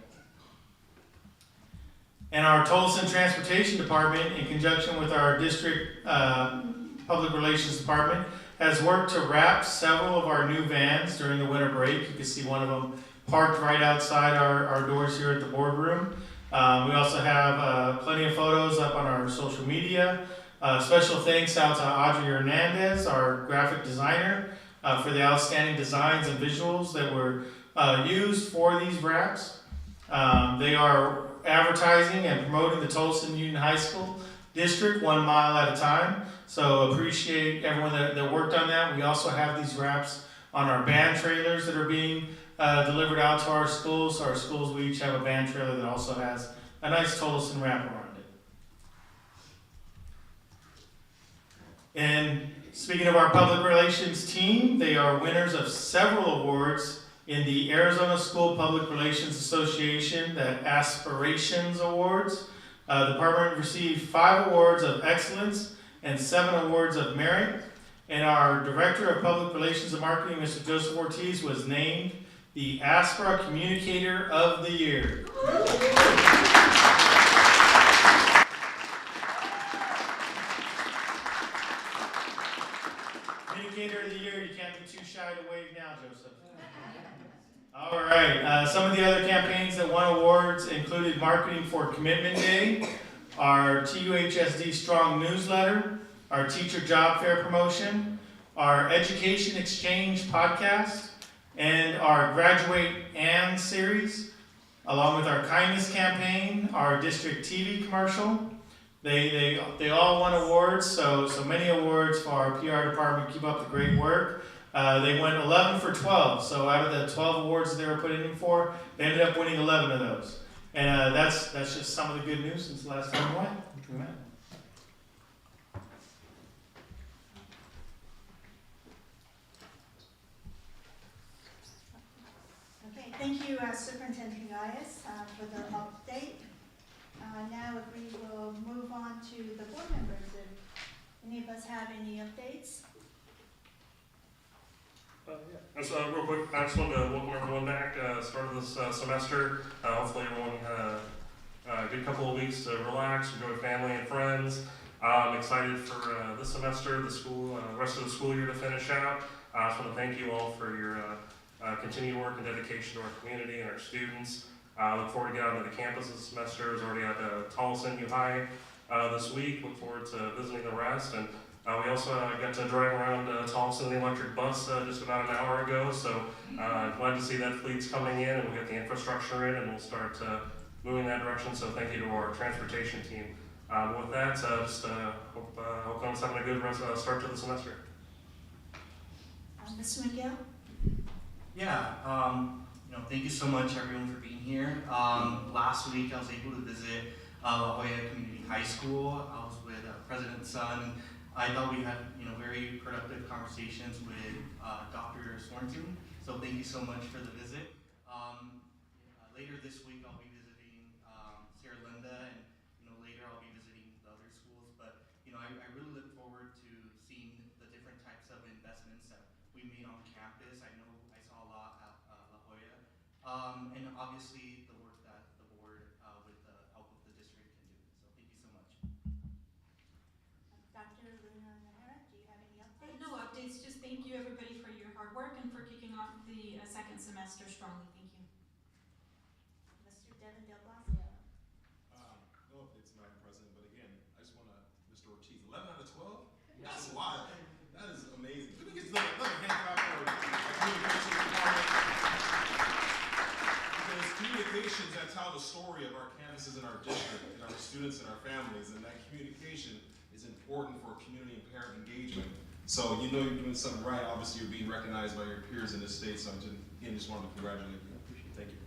And our Tolleson Transportation Department, in conjunction with our district public relations department, has worked to wrap several of our new vans during the winter break. You can see one of them parked right outside our doors here at the boardroom. We also have plenty of photos up on our social media. Special thanks out to Audrey Hernandez, our graphic designer, for the outstanding designs and visuals that were used for these wraps. They are advertising and promoting the Tolleson Union High School District 1 mile at a time. So appreciate everyone that worked on that. We also have these wraps on our band trailers that are being delivered out to our schools. So our schools, we each have a band trailer that also has a nice Tolleson wrap around it. And speaking of our public relations team, they are winners of several awards in the Arizona School Public Relations Association, the Aspirations Awards. The department received 5 awards of excellence and 7 awards of merit. And our Director of Public Relations and Marketing, Mr. Joseph Ortiz, was named the Aspira Communicator of the Year. Communicator of the Year, you can't be too shy to wave now, Joseph. All right, some of the other campaigns that won awards included Marketing for Commitment Day, our TUHSD Strong Newsletter, our Teacher Job Fair promotion, our Education Exchange podcast, and our Graduate and series, along with our Kindness campaign, our District TV commercial. They all won awards, so many awards for our PR department. Keep up the great work. They went 11 for 12, so out of the 12 awards that they were putting in for, they ended up winning 11 of those. And that's just some of the good news since the last time we went. Okay, thank you, Superintendent Gaius, for the update. Now if we will move on to the board members, if any of us have any updates. So real quick, I just wanted to welcome everyone back. Start of this semester. Hopefully everyone had a good couple of weeks to relax, enjoy family and friends. I'm excited for this semester, the school, rest of the school year to finish out. I just want to thank you all for your continued work and dedication to our community and our students. I look forward to getting out to the campus this semester. I was already at Tolleson U High this week. Look forward to visiting the rest. And we also got to drive around Tolleson in the electric bus just about an hour ago. So glad to see that fleet's coming in and we'll get the infrastructure in and we'll start moving in that direction. So thank you to our transportation team. With that, just hope everyone's having a good start to the semester. Mr. McGill? Yeah, thank you so much everyone for being here. Last week I was able to visit La Joya Community High School. I was with President Sun, and I thought we had very productive conversations with Dr. Sorensen. So thank you so much for the visit. Later this week I'll be visiting Sierra Linda, and later I'll be visiting the other schools. But I really look forward to seeing the different types of investments that we made on campus. I know I saw a lot at La Joya. And obviously the work that the board, with the help of the district, can do. So thank you so much. Dr. Luna Nahara, do you have any updates? No updates, just thank you everybody for your hard work and for kicking off the second semester strongly. Thank you. Mr. Devin Del Blasio. No updates, Madam President, but again, I just want to, Mr. Ortiz, 11 out of 12? That's wild. That is amazing. Let me get another hand clap for our communications department. Because communications, that's how the story of our campuses and our district and our students and our families, and that communication is important for community and parent engagement. So you know you're doing something right. Obviously, you're being recognized by your peers in this state. So I just wanted to congratulate you. I appreciate it. Thank you.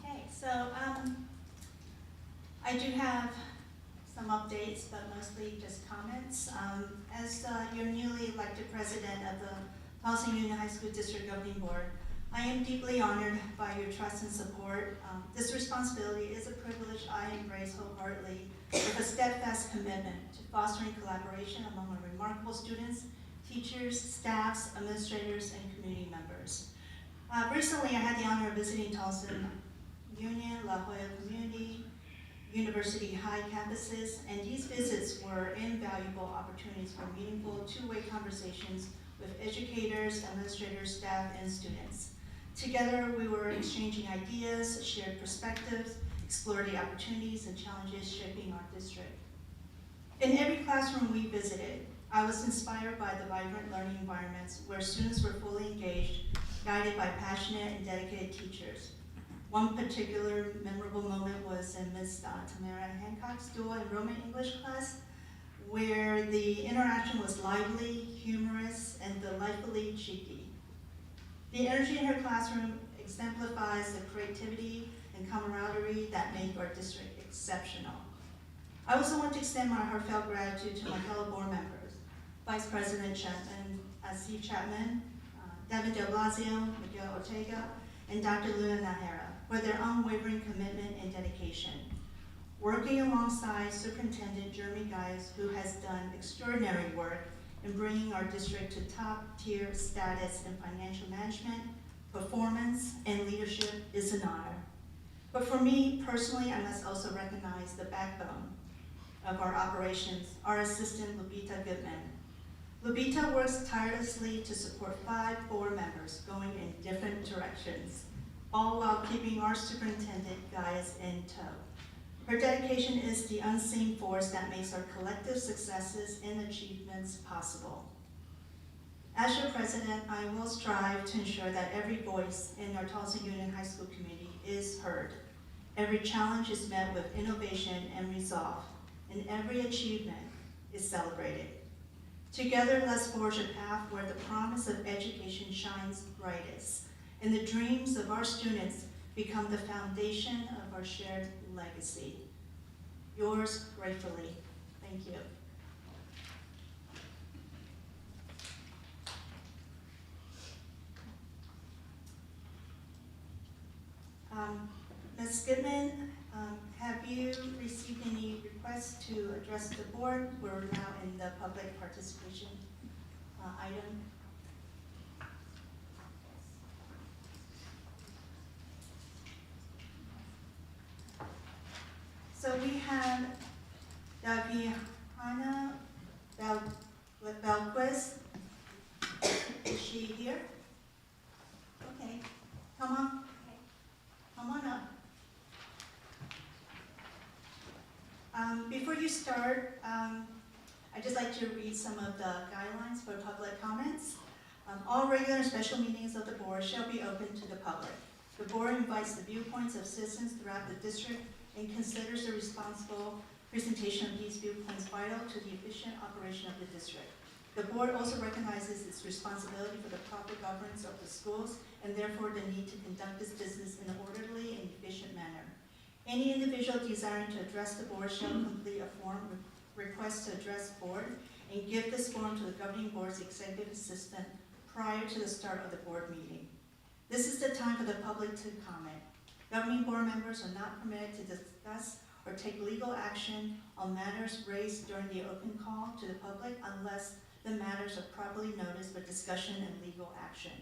Okay, so I do have some updates, but mostly just comments. As your newly elected president of the Tolleson Union High School District Governing Board, I am deeply honored by your trust and support. This responsibility is a privilege I embrace wholeheartedly with a steadfast commitment to fostering collaboration among our remarkable students, teachers, staffs, administrators, and community members. Recently, I had the honor of visiting Tolleson Union, La Joya Community, University High campuses, and these visits were invaluable opportunities for meaningful two-way conversations with educators, administrators, staff, and students. Together, we were exchanging ideas, shared perspectives, explored the opportunities and challenges shaping our district. In every classroom we visited, I was inspired by the vibrant learning environments where students were fully engaged, guided by passionate and dedicated teachers. One particular memorable moment was in Ms. Tamara Hancock's dual enrollment English class, where the interaction was lively, humorous, and delightfully cheeky. The energy in her classroom exemplifies the creativity and camaraderie that make our district exceptional. I also want to extend my heartfelt gratitude to my fellow board members, Vice President Chapman, Steve Chapman, Devin Del Blasio, Miguel Ortega, and Dr. Luna Nahara for their unwavering commitment and dedication. Working alongside Superintendent Jeremy Geis, who has done extraordinary work in bringing our district to top-tier status in financial management, performance, and leadership is an honor. But for me personally, I must also recognize the backbone of our operations, our assistant, Lupita Goodman. Lupita works tirelessly to support 5 board members going in different directions, all while keeping our superintendent Gaius in tow. Her dedication is the unseen force that makes our collective successes and achievements possible. As your president, I will strive to ensure that every voice in our Tolleson Union High School community is heard. Every challenge is met with innovation and resolve, and every achievement is celebrated. Together, let's forge a path where the promise of education shines brightest, and the dreams of our students become the foundation of our shared legacy. Yours gratefully. Thank you. Ms. Goodman, have you received any requests to address the board? We're now in the public participation item. So we have Daviana Belquist. Is she here? Okay, come on. Come on up. Before you start, I'd just like to read some of the guidelines for public comments. All regular and special meetings of the board shall be open to the public. The board invites the viewpoints of citizens throughout the district and considers the responsible presentation of these viewpoints vital to the efficient operation of the district. The board also recognizes its responsibility for the proper governance of the schools and therefore the need to conduct this business in an orderly and efficient manner. Any individual desiring to address the board shall complete a form request to address board and give this form to the governing board's executive assistant prior to the start of the board meeting. This is the time for the public to comment. Governing board members are not permitted to discuss or take legal action on matters raised during the open call to the public unless the matters are properly noticed for discussion and legal action.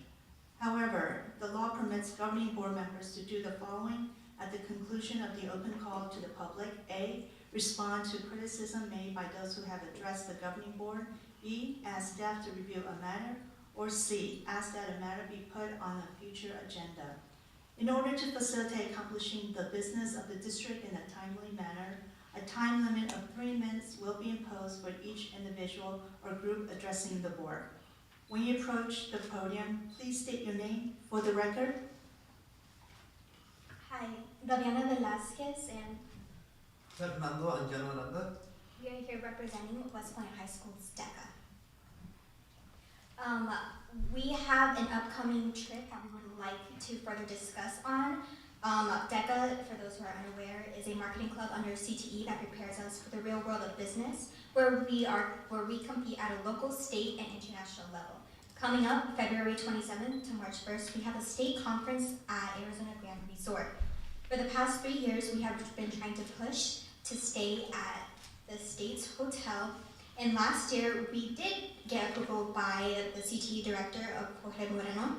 However, the law permits governing board members to do the following at the conclusion of the open call to the public. A, respond to criticism made by those who have addressed the governing board. B, ask staff to review a matter. Or C, ask that a matter be put on a future agenda. In order to facilitate accomplishing the business of the district in a timely manner, a time limit of 3 minutes will be imposed for each individual or group addressing the board. When you approach the podium, please state your name for the record. Hi, Daviana Velasquez, and Fernando Anjano Aranda. we are here representing West Point High School's DECA. We have an upcoming trip that we would like to further discuss on. DECA, for those who are unaware, is a marketing club under CTE that prepares us for the real world of business, where we compete at a local, state, and international level. Coming up February 27th to March 1st, we have a state conference at Arizona Grand Resort. For the past 3 years, we have been trying to push to stay at the state's hotel. And last year, we did get approval by the CTE director of Jorge Moreno.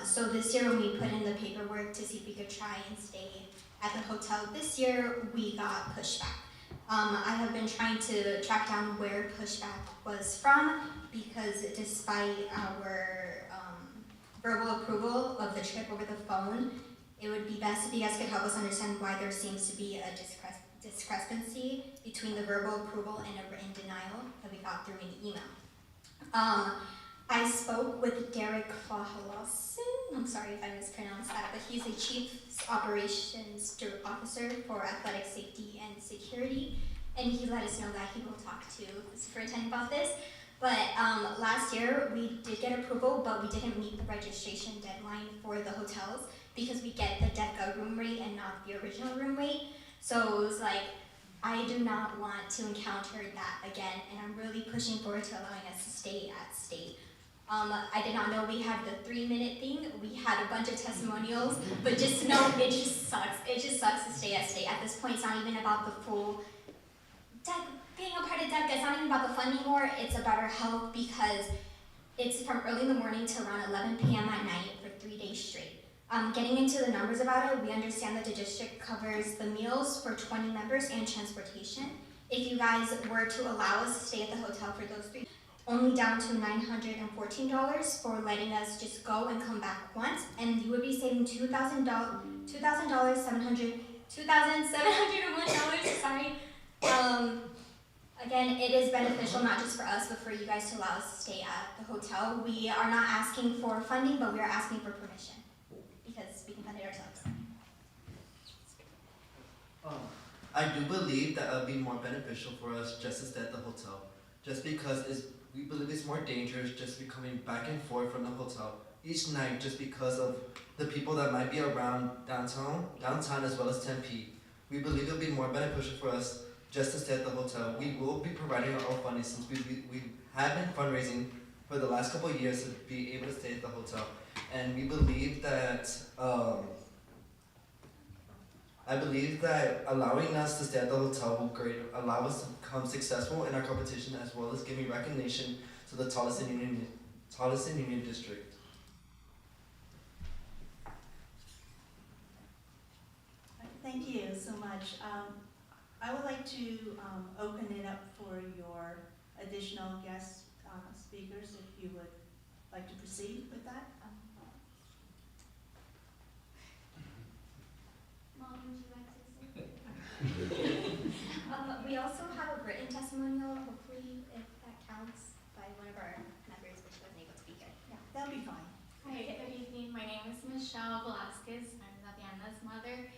So this year, when we put in the paperwork to see if we could try and stay at the hotel, this year we got pushback. I have been trying to track down where pushback was from, because despite our verbal approval of the trip over the phone, it would be best if you guys could help us understand why there seems to be a discrepancy between the verbal approval and a written denial that we got through an email. I spoke with Derek Tolleson, I'm sorry if I mispronounced that, but he's a Chief Operations Officer for Athletic Safety and Security, and he let us know that he will talk to the superintendent about this. But last year, we did get approval, but we didn't meet the registration deadline for the hotels because we get the DECA room rate and not the original room rate. So it was like, I do not want to encounter that again, and I'm really pushing forward to allowing us to stay at state. I did not know we had the 3-minute thing. We had a bunch of testimonials, but just know it just sucks. It just sucks to stay at state. At this point, it's not even about the full being a part of DECA. It's not even about the fun anymore. It's about our health, because it's from early in the morning to around 11 p.m. at night for 3 days straight. Getting into the numbers about it, we understand that the district covers the meals for 20 members and transportation. If you guys were to allow us to stay at the hotel for those 3, only down to $914 for letting us just go and come back once, and you would be saving $2,701, sorry. Again, it is beneficial not just for us, but for you guys to allow us to stay at the hotel. We are not asking for funding, but we are asking for permission, because we can fund it ourselves. I do believe that it would be more beneficial for us just to stay at the hotel, just because we believe it's more dangerous just be coming back and forth from the hotel each night, just because of the people that might be around downtown as well as Tempe. We believe it would be more beneficial for us just to stay at the hotel. We will be providing our own funding, since we have been fundraising for the last couple of years to be able to stay at the hotel. And we believe that, I believe that allowing us to stay at the hotel will allow us to become successful in our competition, as well as giving recognition to the Tolleson Union District. Thank you so much. I would like to open it up for your additional guest speakers, if you would like to proceed with that. Mom, would you like to say? We also have a written testimonial, hopefully, if that counts, by one of our members, which wasn't able to be here. Yeah, that'll be fine. Hi, good evening. My name is Michelle Velasquez. I'm Daviana's mother.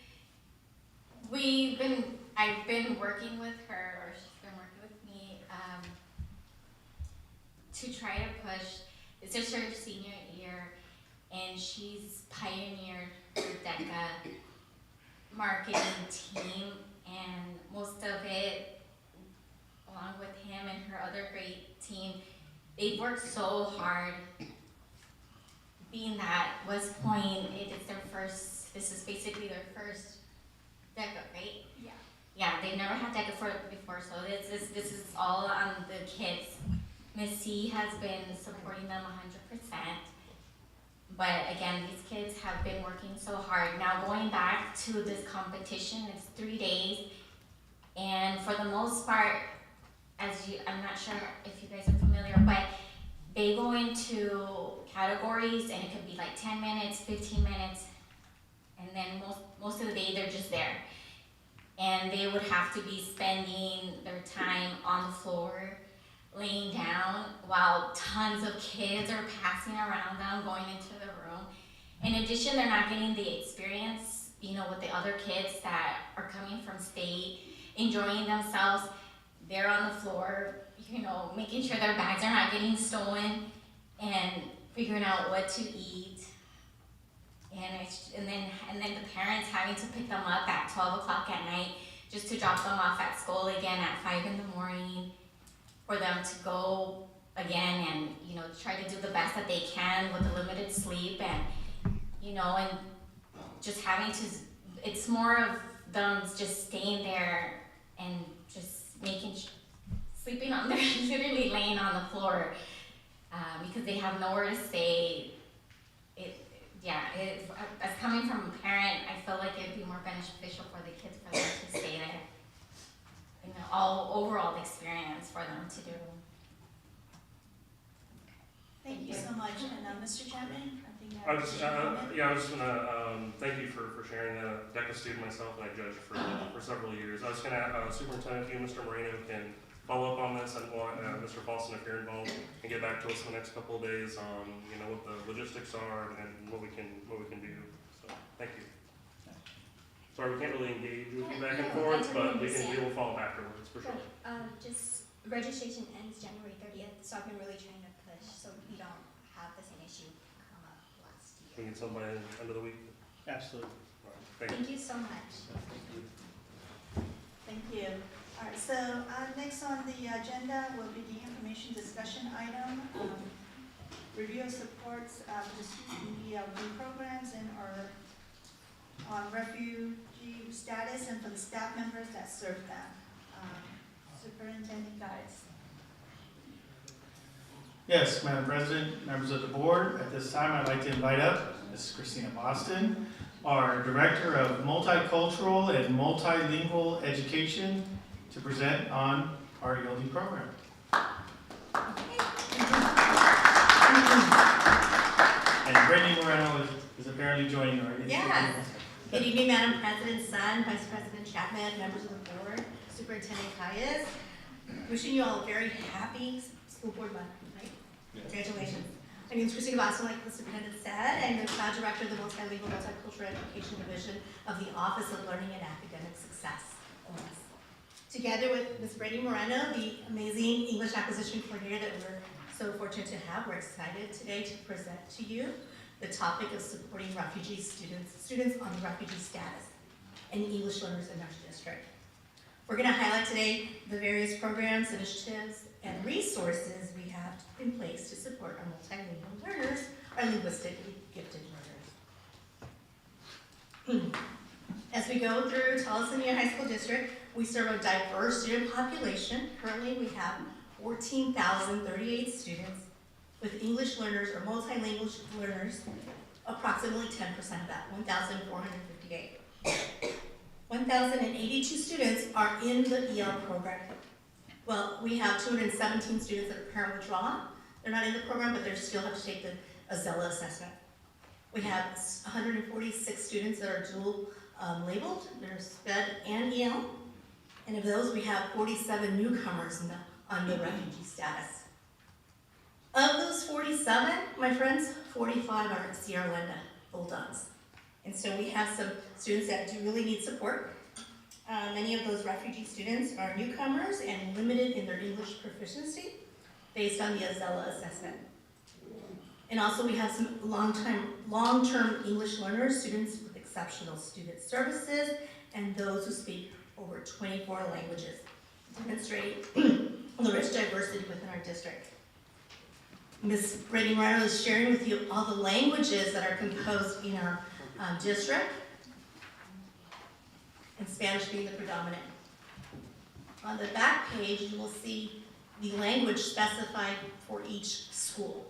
I've been working with her, or she's been working with me, to try to push. It's just her senior year, and she's pioneered the DECA marketing team, and most of it, along with him and her other great team, they've worked so hard. Being that West Point, this is basically their first DECA, right? Yeah. Yeah, they've never had DECA before, so this is all on the kids. Miss C has been supporting them 100%. But again, these kids have been working so hard. Now going back to this competition, it's 3 days. And for the most part, I'm not sure if you guys are familiar, but they go into categories and it could be like 10 minutes, 15 minutes, and then most of the day they're just there. And they would have to be spending their time on the floor, laying down, while tons of kids are passing around them, going into the room. In addition, they're not getting the experience, with the other kids that are coming from state, enjoying themselves. They're on the floor, making sure their bags are not getting stolen, and figuring out what to eat. And then the parents having to pick them up at 12 o'clock at night just to drop them off at school again at 5 in the morning, for them to go again and try to do the best that they can with the limited sleep, and and just having to. It's more of them just staying there and just sleeping on their literally laying on the floor because they have nowhere to stay. As coming from a parent, I feel like it'd be more beneficial for the kids for them to stay there. Overall experience for them to do. Thank you so much. And Mr. Chapman, I think I was just gonna thank you for sharing that. DECA student myself, and I judged for several years. I was gonna Superintendent, you, Mr. Moreno, can follow up on this, and Mr. Paulson, if you're involved, and get back to us in the next couple of days on what the logistics are and what we can do. So thank you. Sorry, we can't really engage with you back and forth, but we will follow up afterwards for sure. Just registration ends January 30th, so I've been really trying to push so we don't have the same issue come up last year. Can we get somebody end of the week? Absolutely. All right, Thank you so much. Thank you. All right, so next on the agenda will be the information discussion item. Review of supports for the programs and our on refugee status and for the staff members that serve them. Superintendent Guides. Yes, Madam President, members of the board, at this time I'd like to invite up Ms. Christina Boston, our Director of Multicultural and Multilingual Education, to present on our ELD program. And Brittany Moreno is apparently joining already. Yes. Good evening, Madam President Sun, Vice President Chapman, members of the board, Superintendent Cayes. Wishing you all a very happy school board month, right? Yes. Congratulations. My name is Christina Boston, like the superintendent said, and I'm the proud director of the Multilingual Multicultural Education Division of the Office of Learning and Academic Success. Together with Ms. Brittany Moreno, the amazing English acquisition coordinator that we're so fortunate to have, we're excited today to present to you the topic of supporting refugee students on the refugee status and English learners in our district. We're going to highlight today the various programs, initiatives, and resources we have in place to support our multilingual learners, our linguistically gifted learners. As we go through Tolleson Union High School District, we serve a diverse student population. Currently, we have 14,038 students with English learners or multilingual learners, approximately 10% of that, 1,458. 1,082 students are in the EL program. Well, we have 217 students that are parent withdrawn. They're not in the program, but they still have to take the Azella assessment. We have 146 students that are dual labeled. They're SPED and EL. And of those, we have 47 newcomers on the refugee status. Of those 47, my friends, 45 are at Sierra Linda, Bulldogs. And so we have some students that do really need support. Many of those refugee students are newcomers and limited in their English proficiency based on the Azella assessment. And also we have some long-term English learners, students with exceptional student services, and those who speak over 24 languages, demonstrate the rich diversity within our district. Ms. Brittany Moreno is sharing with you all the languages that are composed in our district, and Spanish being the predominant. On the back page, you will see the language specified for each school.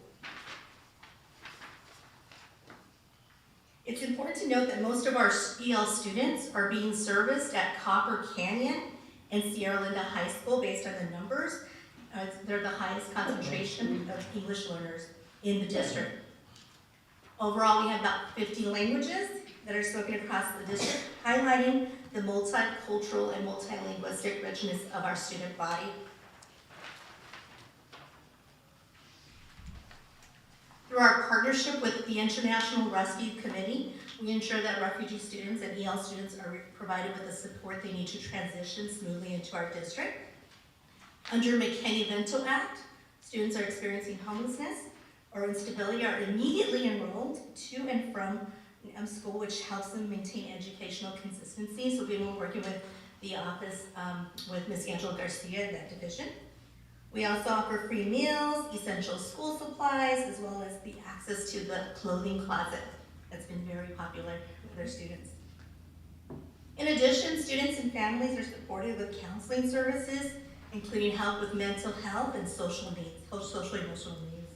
It's important to note that most of our EL students are being serviced at Copper Canyon and Sierra Linda High School based on the numbers. They're the highest concentration of English learners in the district. Overall, we have about 50 languages that are spoken across the district, highlighting the multicultural and multilinguistic richness of our student body. Through our partnership with the International Rescue Committee, we ensure that refugee students and EL students are provided with the support they need to transition smoothly into our district. Under McKinney-Vento Act, students are experiencing homelessness or instability are immediately enrolled to and from school, which helps them maintain educational consistency. So we've been working with the office with Ms. Angela Garcia in that division. We also offer free meals, essential school supplies, as well as the access to the clothing closet. That's been very popular with our students. In addition, students and families are supported with counseling services, including help with mental health and social needs, social emotional needs.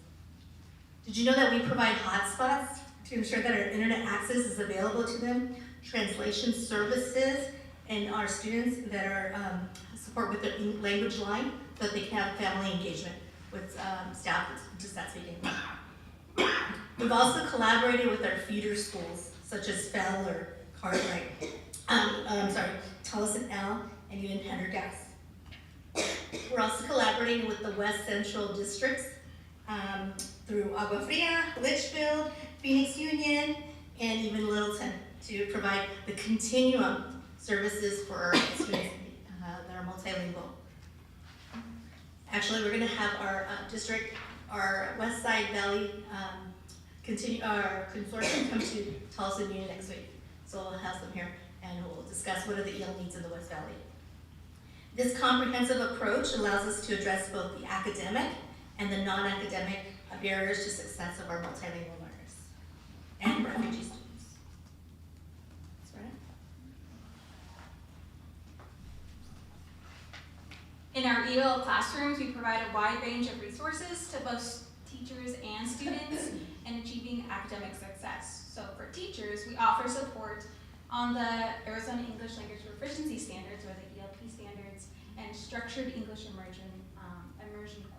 Did you know that we provide hotspots to ensure that our internet access is available to them, translation services, and our students that are support with the language line so that they can have family engagement with staff just that speaking. We've also collaborated with our feeder schools, such as Fowler, Cartwright, Tolleson L, and even Pendergast. We're also collaborating with the West Central districts through Agua Fria, Litchfield, Phoenix Union, and even Littleton to provide the continuum services for our students that are multilingual. Actually, we're going to have our district, our West Side Valley our consortium come to Tolleson Union next week. So we'll have them here and we'll discuss what are the EL needs in the West Valley. This comprehensive approach allows us to address both the academic and the non-academic barriers to success of our multilingual learners and refugee students. That's right. In our EL classrooms, we provide a wide range of resources to both teachers and students in achieving academic success. So for teachers, we offer support on the Arizona English Language Proficiency Standards, or the ELP standards, and structured English immersion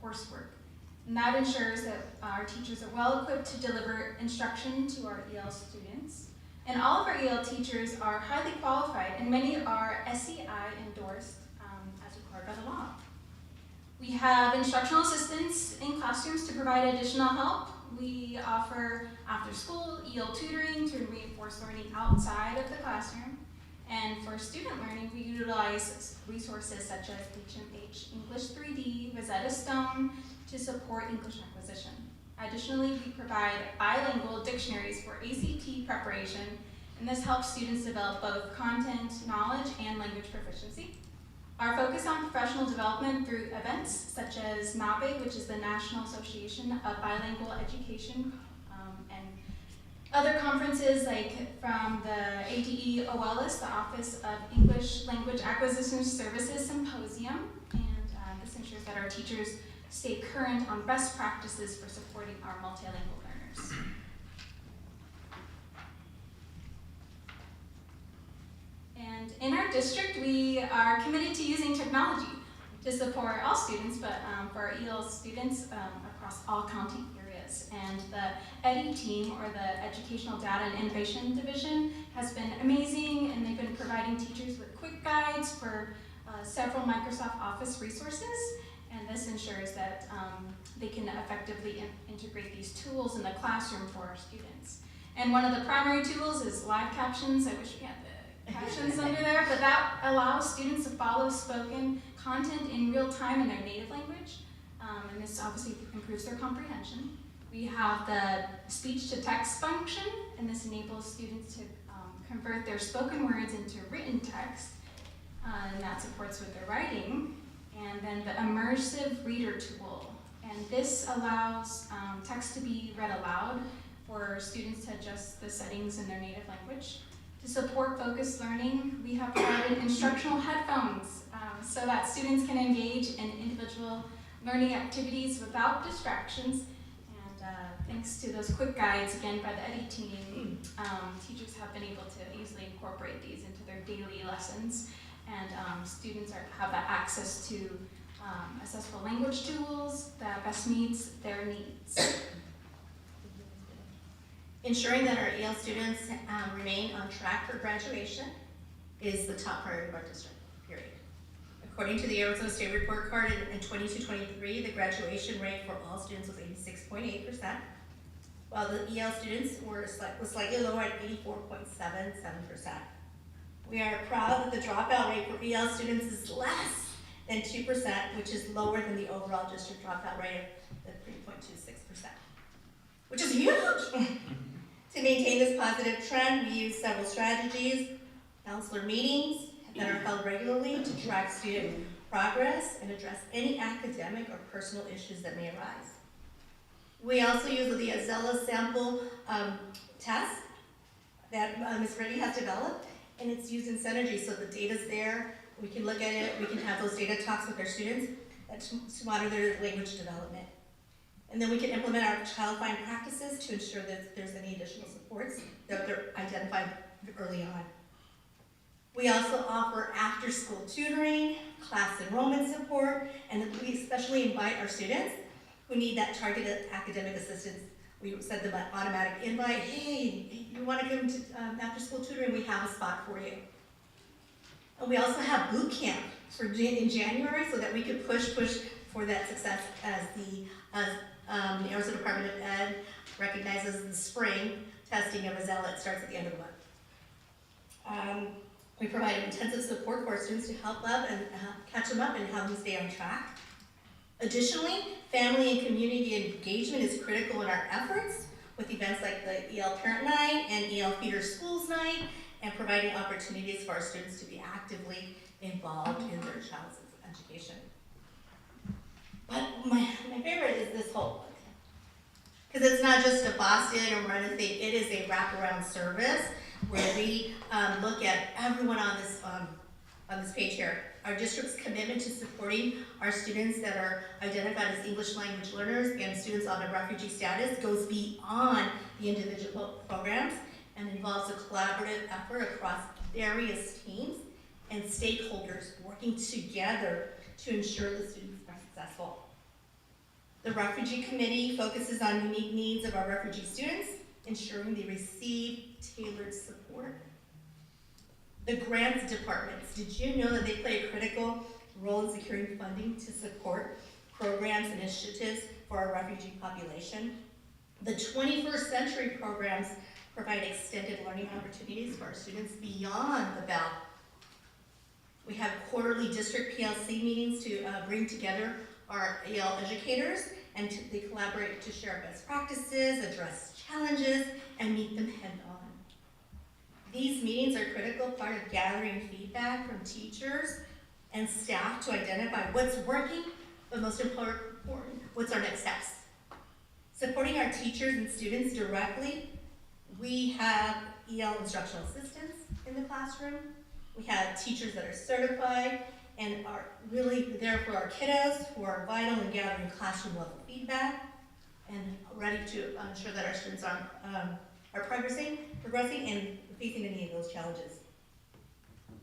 coursework. And that ensures that our teachers are well equipped to deliver instruction to our EL students. And all of our EL teachers are highly qualified, and many are SCI endorsed as required by the law. We have instructional assistants in classrooms to provide additional help. We offer after-school EL tutoring to reinforce learning outside of the classroom. And for student learning, we utilize resources such as HMH English 3D, Rosetta Stone to support English acquisition. Additionally, we provide bilingual dictionaries for ACT preparation, and this helps students develop both content knowledge and language proficiency. Our focus on professional development through events such as NABE, which is the National Association of Bilingual Education, and other conferences like from the ADE OLS, the Office of English Language Acquisition Services Symposium, and this ensures that our teachers stay current on best practices for supporting our multilingual learners. And in our district, we are committed to using technology to support all students, but for our EL students across all county areas. And the EDI team, or the Educational Data and Innovation Division, has been amazing, and they've been providing teachers with quick guides for several Microsoft Office resources. And this ensures that they can effectively integrate these tools in the classroom for our students. And one of the primary tools is live captions. I wish we had the captions under there, but that allows students to follow spoken content in real time in their native language. And this obviously improves their comprehension. We have the speech to text function, and this enables students to convert their spoken words into written text, and that supports with their writing. And then the immersive reader tool, and this allows text to be read aloud for students to adjust the settings in their native language. To support focused learning, we have provided instructional headphones so that students can engage in individual learning activities without distractions. And thanks to those quick guides, again, by the EDI team, teachers have been able to easily incorporate these into their daily lessons. And students have that access to accessible language tools that best meets their needs. Ensuring that our EL students remain on track for graduation is the top priority of our district, period. According to the Arizona State Report Card in 22-23, the graduation rate for all students was 86.8%, while the EL students was slightly lower at 84.77%. We are proud that the dropout rate for EL students is less than 2%, which is lower than the overall district dropout rate of 3.26%, which is huge. To maintain this positive trend, we use several strategies, counselor meetings that are held regularly to track student progress and address any academic or personal issues that may arise. We also use the Azella sample test that Ms. Reddy has developed, and it's used in Synergy, so the data's there, we can look at it, we can have those data talks with our students to monitor their language development. And then we can implement our child find practices to ensure that there's any additional supports that they're identified early on. We also offer after-school tutoring, class enrollment support, and we especially invite our students who need that targeted academic assistance. We send them an automatic invite, hey, you want to come to after-school tutoring, we have a spot for you. And we also have boot camp in January so that we could push for that success as the Arizona Department of Ed recognizes the spring testing of Azella. It starts at the end of the month. We provide intensive support for our students to help them and catch them up and help them stay on track. Additionally, family and community engagement is critical in our efforts with events like the EL Parent Night and EL Feeder Schools Night, and providing opportunities for our students to be actively involved in their child's education. But my favorite is this whole book, because it's not just a Boston or Run thing, it is a wraparound service where we look at everyone on this page here. Our district's commitment to supporting our students that are identified as English language learners and students on a refugee status goes beyond the individual programs and involves a collaborative effort across various teams and stakeholders working together to ensure the students are successful. The Refugee Committee focuses on unique needs of our refugee students, ensuring they receive tailored support. The grants departments, did you know that they play a critical role in securing funding to support programs and initiatives for our refugee population? The 21st Century programs provide extended learning opportunities for our students beyond the bell. We have quarterly district PLC meetings to bring together our EL educators, and they collaborate to share best practices, address challenges, and meet them head-on. These meetings are a critical part of gathering feedback from teachers and staff to identify what's working, but most important, what's our next steps. Supporting our teachers and students directly, we have EL instructional assistants in the classroom. We have teachers that are certified and are really there for our kiddos who are vital in gathering classroom level feedback and ready to ensure that our students are progressing and facing any of those challenges.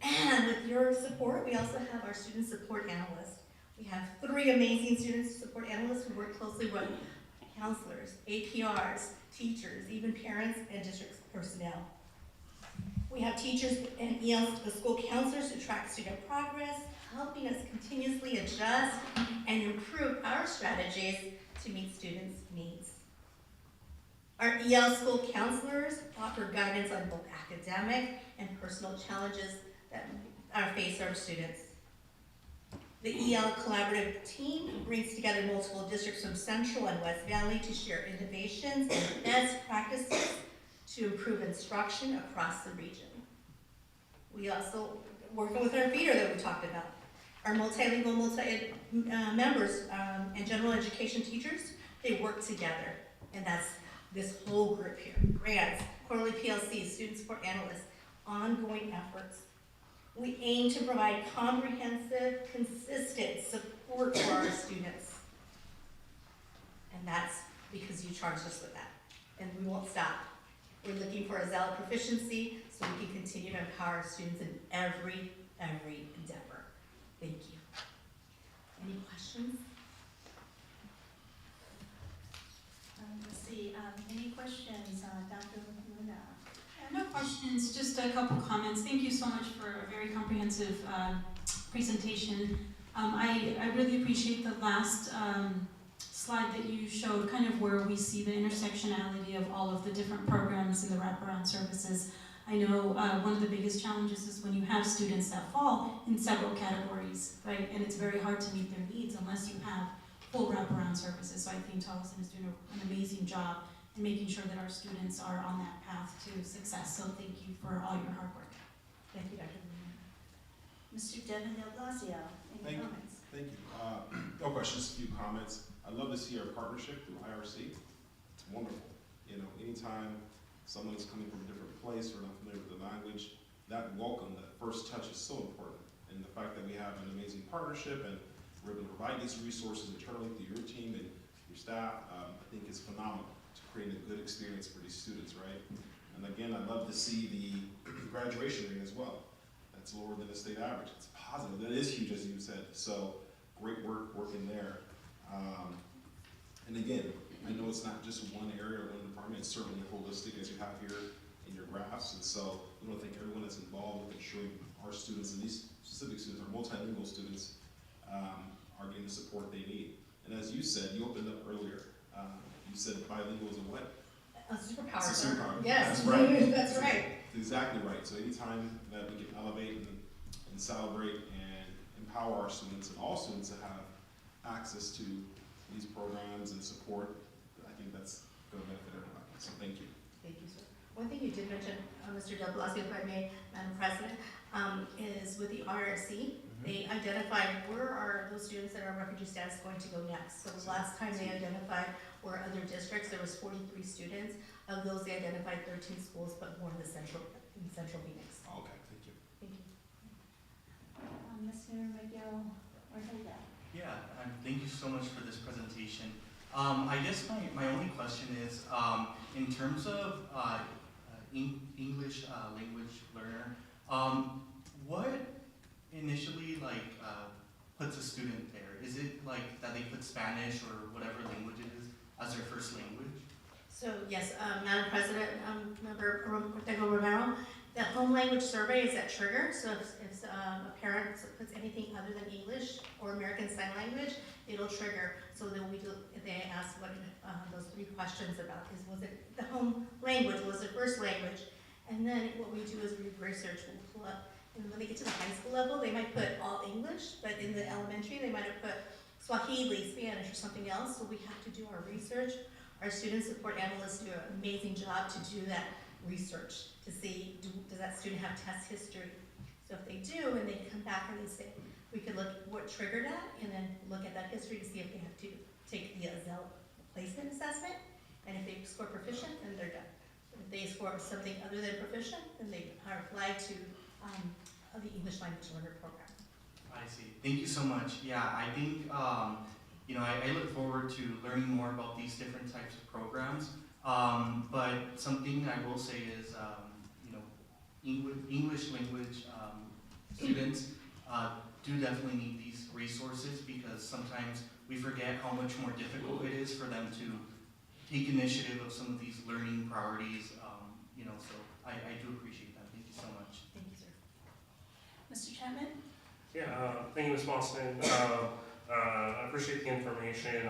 And with your support, we also have our student support analysts. We have 3 amazing student support analysts who work closely with counselors, APRs, teachers, even parents and district personnel. We have teachers and EL school counselors who track student progress, helping us continuously adjust and improve our strategies to meet students' needs. Our EL school counselors offer guidance on both academic and personal challenges that face our students. The EL collaborative team brings together multiple districts from Central and West Valley to share innovations and best practices to improve instruction across the region. We also working with our feeder that we talked about. Our multilingual members and general education teachers, they work together, and that's this whole group here. Grants, quarterly PLCs, student support analysts, ongoing efforts. We aim to provide comprehensive, consistent support for our students. And that's because you charged us with that. And we won't stop. We're looking for a zealot proficiency so we can continue to empower students in every endeavor. Thank you. Any questions? Let's see, any questions, Dr. Luna? No questions, just a couple comments. Thank you so much for a very comprehensive presentation. I really appreciate the last slide that you showed, kind of where we see the intersectionality of all of the different programs in the wraparound services. I know one of the biggest challenges is when you have students that fall in several categories, right? And it's very hard to meet their needs unless you have full wraparound services. So I think Tolleson is doing an amazing job in making sure that our students are on that path to success. So thank you for all your hard work. Thank you, Dr. Luna. Mr. Devin Del Blasio, any comments? Thank you. No questions, just a few comments. I'd love to see our partnership through IRC. It's wonderful. You know, anytime someone's coming from a different place or not familiar with the language, that welcome, that first touch is so important. And the fact that we have an amazing partnership and we're able to provide these resources internally through your team and your staff, I think is phenomenal to create a good experience for these students, right? And again, I'd love to see the graduation rate as well. That's lower than the state average. It's positive. That is huge, as you said. So great work working there. And again, I know it's not just one area or one department. It's certainly holistic, as you have here in your graphs. And so we want to thank everyone that's involved with ensuring our students, and these specific students, our multilingual students, are getting the support they need. And as you said, you opened up earlier. You said bilingual is a what? A superpower. It's a superpower. Yes, that's right. That's right. Exactly right. So anytime that we can elevate and celebrate and empower our students and all students to have access to these programs and support, I think that's going to benefit everybody. So thank you. Thank you, sir. One thing you did mention, Mr. Del Blasio, if I may, Madam President, is with the RRC, they identified where are those students that are refugee status going to go next. So the last time they identified were other districts, there was 43 students. Of those, they identified 13 schools, but more in central Phoenix. Okay, thank you. Thank you. Mr. Miguel Ortega. Yeah, thank you so much for this presentation. I guess my only question is, in terms of English language learner, what initially puts a student there? Is it like that they put Spanish or whatever language it is as their first language? So yes, Madam President, Member Ortega Romero, the home language survey is at trigger. So if a parent puts anything other than English or American Sign Language, it'll trigger. So then they ask what those 3 questions about is, was it the home language, was it first language? And then what we do is we research, we'll pull up, and when they get to the high school level, they might put all English, but in the elementary, they might have put Swahili, Spanish, or something else. So we have to do our research. Our student support analysts do an amazing job to do that research to see, does that student have test history? So if they do, and they come back and they say, we could look at what triggered that, and then look at that history to see if they have to take the Zell placement assessment, and if they score proficient, then they're done. If they score something other than proficient, then they are applied to the English language learner program. I see. Thank you so much. Yeah, I think, I look forward to learning more about these different types of programs. But something I will say is, English language students do definitely need these resources, because sometimes we forget how much more difficult it is for them to take initiative of some of these learning priorities. So I do appreciate that. Thank you so much. Thank you, sir. Mr. Chapman? Yeah, thank you, Ms. Boston. I appreciate the information.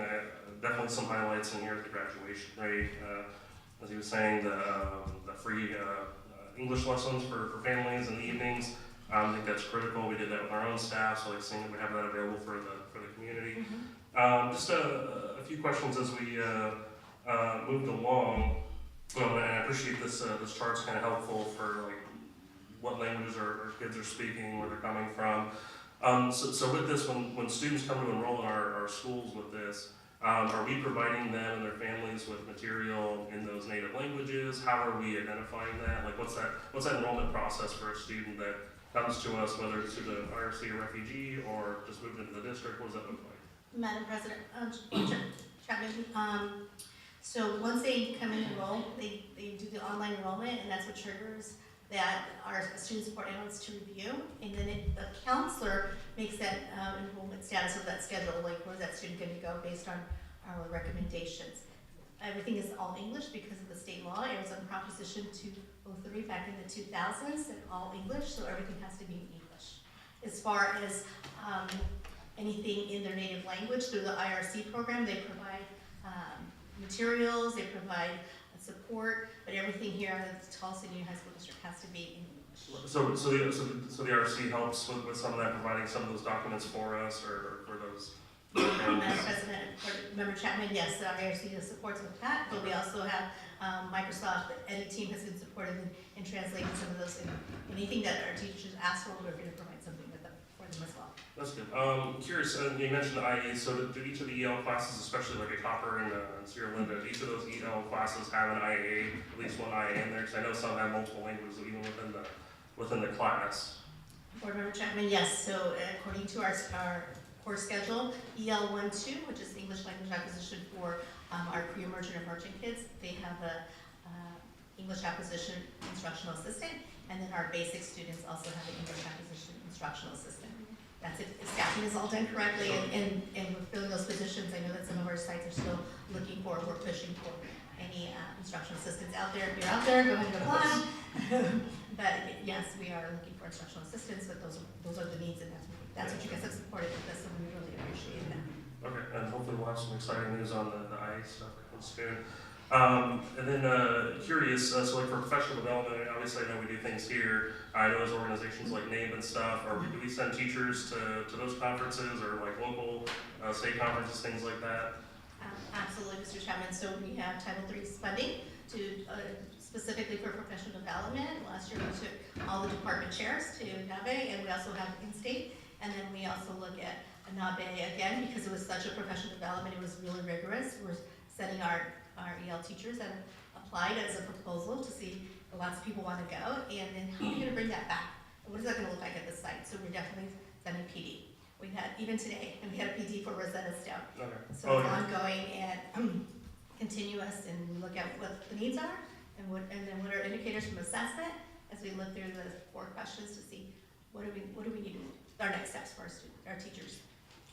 Definitely some highlights in here at the graduation rate. As he was saying, the free English lessons for families in the evenings. I think that's critical. We did that with our own staff, so like saying that we have that available for the community. Just a few questions as we moved along. And I appreciate this chart's kind of helpful for like what languages our kids are speaking, where they're coming from. So with this, when students come to enroll in our schools with this, are we providing them and their families with material in those native languages? How are we identifying that? Like what's that enrollment process for a student that comes to us, whether it's through the IRC or refugee or just moved into the district? What does that look like? Madam President, Chapman. So once they come and enroll, they do the online enrollment, and that's what triggers that our student support analyst to review. And then the counselor makes that enrollment status of that schedule, like where's that student going to go based on our recommendations. Everything is all English because of the state law. It was on Proposition 203 back in the 2000s, and all English, so everything has to be in English. As far as anything in their native language through the IRC program, they provide materials, they provide support, but everything here in the Tolleson Union High School District has to be in English. So the RC helps with some of that, providing some of those documents for us, or for those. Madam President, Member Chapman, yes, the IRC supports with that, but we also have Microsoft, the EDI team has been supportive in translating some of those. Anything that our teachers ask for, we're going to provide something with them, for them as well. That's good. Curious, you mentioned the IE, so do each of the EL classes, especially like a Copper and Sierra Linda, do each of those EL classes have an IA, at least one IA in there? Because I know some have multiple languages even within the class. Board Member Chapman, yes, so according to our course schedule, EL 1-2, which is English language acquisition for our pre-emergent and emergent kids, they have a English acquisition instructional assistant, and then our basic students also have an English acquisition instructional assistant. That's it. The staffing is all done correctly, and we're filling those positions. I know that some of our sites are still looking for, we're pushing for any instructional assistants out there. If you're out there, go ahead and apply. But yes, we are looking for instructional assistants, but those are the needs, and that's what you guys have supported with us, so we really appreciate that. Okay, and hopefully we'll have some exciting news on the IA stuff coming soon. And then curious, so like for professional development, obviously I know we do things here. I know there's organizations like NABE and stuff. Do we send teachers to those conferences, or like local state conferences, things like that? Absolutely, Mr. Chapman. So we have Title III funding to specifically for professional development. Last year we took all the department chairs to NABE, and we also have in-state. And then we also look at NABE again, because it was such a professional development, it was really rigorous. We're sending our EL teachers that applied as a proposal to see lots of people want to go, and then how are we going to bring that back? What is that going to look like at the site? So we're definitely sending PD. We had, even today, and we had a PD for Rosetta Stone. Okay. So it's ongoing and continuous, and we look at what the needs are, and then what are indicators from assessment as we look through the 4 questions to see what do we need, our next steps for our teachers.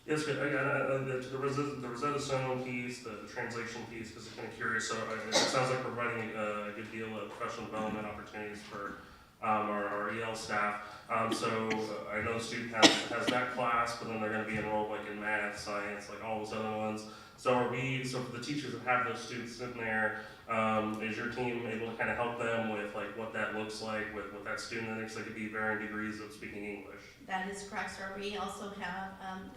Yes, good. The Rosetta Stone piece, the translation piece, because I'm kind of curious. So it sounds like we're providing a good deal of professional development opportunities for our EL staff. So I know the student has that class, but then they're going to be enrolled like in math, science, like all those other ones. So for the teachers that have those students in there, is your team able to kind of help them with like what that looks like with that student? Because they could be varying degrees of speaking English. That is correct, sir. We also have,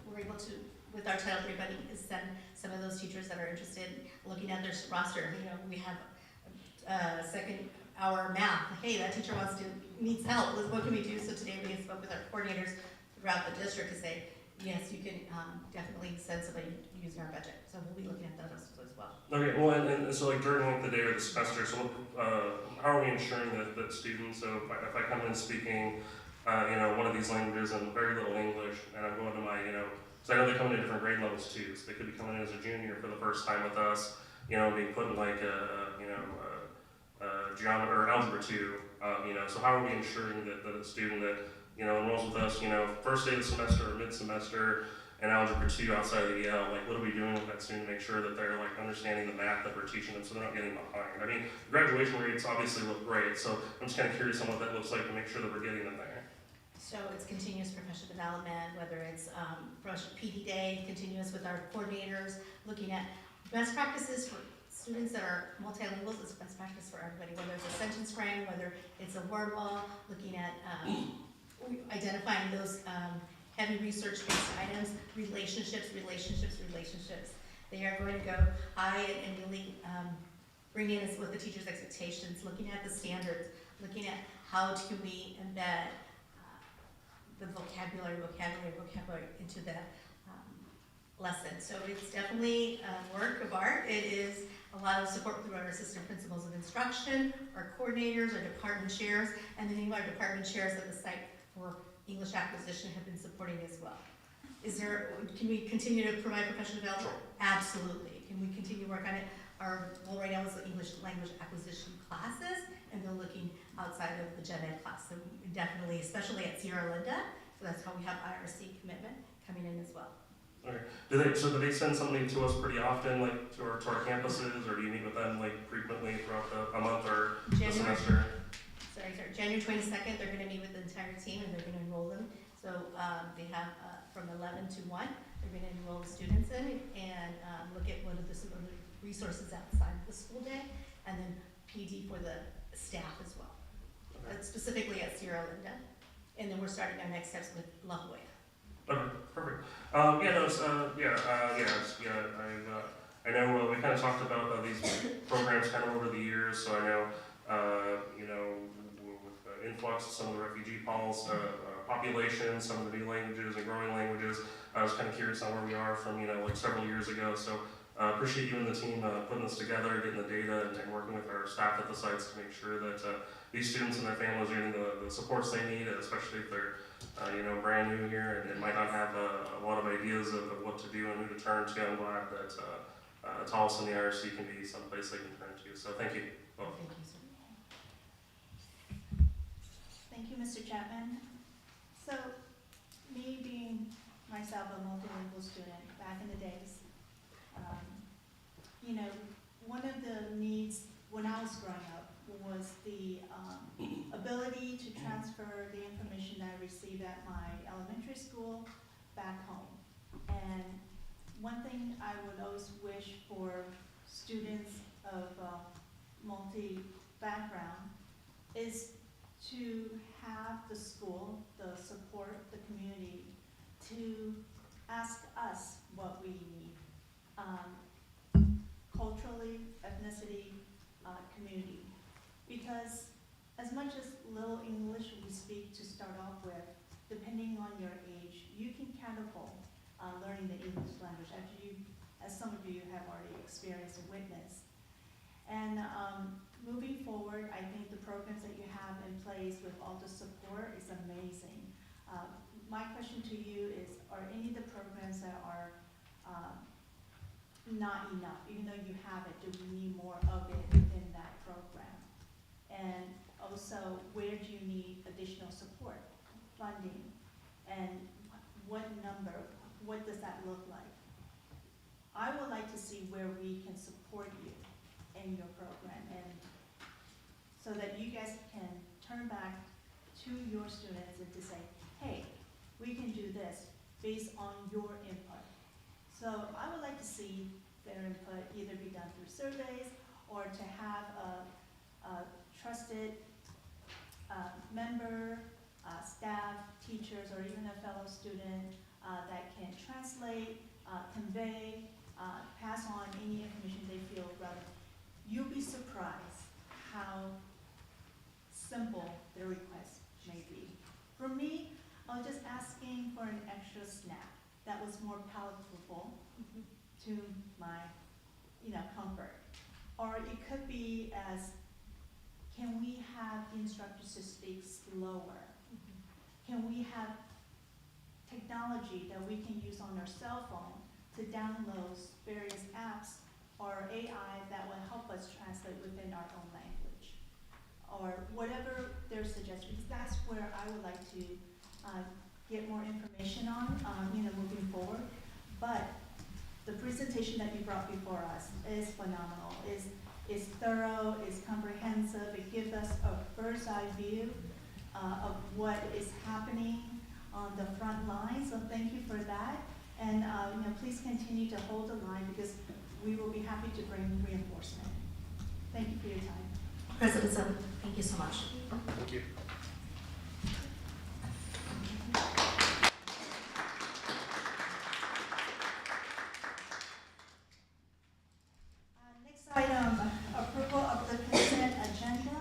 we're able to, with our Title III funding, is send some of those teachers that are interested in looking at their roster. You know, we have second hour math. Hey, that teacher needs help. What can we do? So today we spoke with our coordinators throughout the district to say, yes, you can definitely send somebody using our budget. So we'll be looking at those as well. Okay, well, and so like during like the day or the semester, so how are we ensuring that students, so if I come in speaking one of these languages and very little English, and I'm going to my, so I know they come in at different grade levels too, so they could be coming in as a junior for the first time with us, being put in like geometry or algebra 2, so how are we ensuring that a student that, enrolls with us, first day of the semester or mid-semester and algebra 2 outside of the EL, like what are we doing with that student to make sure that they're like understanding the math that we're teaching them so they're not getting behind? I mean, graduation rates obviously look great, so I'm just kind of curious on what that looks like to make sure that we're getting them there. So it's continuous professional development, whether it's PD day, continuous with our coordinators, looking at best practices for students that are multilingual. It's best practice for everybody, whether it's a sentence frame, whether it's a word wall, looking at identifying those heavy research-based items, relationships. They are going to go high and really bring in us with the teacher's expectations, looking at the standards, looking at how can we embed the vocabulary into the lesson. So it's definitely a work of art. It is a lot of support through our assistant principals of instruction, our coordinators, our department chairs, and then even our department chairs at the site for English acquisition have been supporting as well. Can we continue to provide professional development? Absolutely. Can we continue to work on it? Our goal right now is the English language acquisition classes, and they're looking outside of the gen ed class. So we definitely, especially at Sierra Linda, so that's how we have IRC commitment coming in as well. Okay. Do they send somebody to us pretty often, like to our campuses, or do you meet with them like frequently throughout a month or the semester? January 22nd, they're going to meet with the entire team and they're going to enroll them. So they have from 11 to 1, they're going to enroll the students in and look at what are some of the resources outside of the school day, and then PD for the staff as well. Okay. Specifically at Sierra Linda. And then we're starting our next steps with La Joya. Okay, perfect. I know we kind of talked about these programs kind of over the years, so I know, with the influx of some of the refugee populations, some of the new languages and growing languages, I was kind of curious on where we are from, like several years ago. So appreciate you and the team putting this together, getting the data, and working with our staff at the sites to make sure that these students and their families are getting the supports they need, especially if they're brand new here and might not have a lot of ideas of what to do and who to turn to. I'm glad that Tolleson, the IRC, can be someplace they can turn to. So thank you both. Thank you, sir. Thank you, Mr. Chapman. So, me being myself a multilingual student back in the days, one of the needs when I was growing up was the ability to transfer the information that I received at my elementary school back home. And one thing I would always wish for students of multi-background is to have the school, the support, the community, to ask us what we need. Culturally, ethnicity, community. Because as much as little English we speak to start off with, depending on your age, you can catapult learning the English language, as some of you have already experienced and witnessed. And moving forward, I think the programs that you have in place with all the support is amazing. My question to you is, are any of the programs that are not enough, even though you have it, do we need more of it within that program? And also, where do you need additional support, funding, and what does that look like? I would like to see where we can support you in your program, and so that you guys can turn back to your students and to say, hey, we can do this based on your input. So I would like to see their input either be done through surveys or to have a trusted member, staff, teachers, or even a fellow student that can translate, convey, pass on any information they feel relevant. You'll be surprised how simple their request may be. For me, I was just asking for an extra snack that was more palatable to my, comfort. Or it could be as, can we have the instructors to speak slower? Can we have technology that we can use on our cell phone to download various apps or AI that will help us translate within our own language? Or whatever their suggestions, that's where I would like to get more information on, moving forward. But the presentation that you brought before us is phenomenal, is thorough, is comprehensive. It gives us a bird's eye view of what is happening on the front line. So thank you for that. And please continue to hold the line because we will be happy to bring reinforcement. Thank you for your time. President Sun, thank you so much. Thank you. Next item, approval of the consent agenda.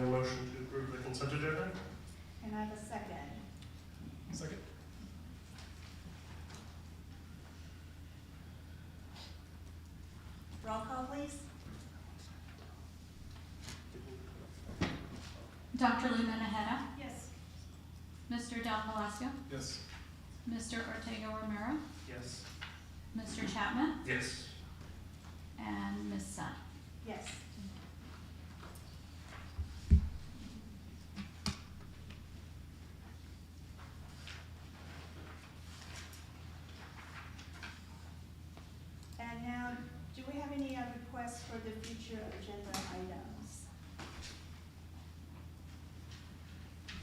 Motion to approve the consent agenda? Can I have a second? Second. Roll call, please. Dr. Luna Najera, Yes. Mr. Del Palacio, Yes. Mr. Ortega Romero, Yes. Mr. Chapman, Yes. and Ms. Sun. Yes. And now, do we have any requests for the future agenda items?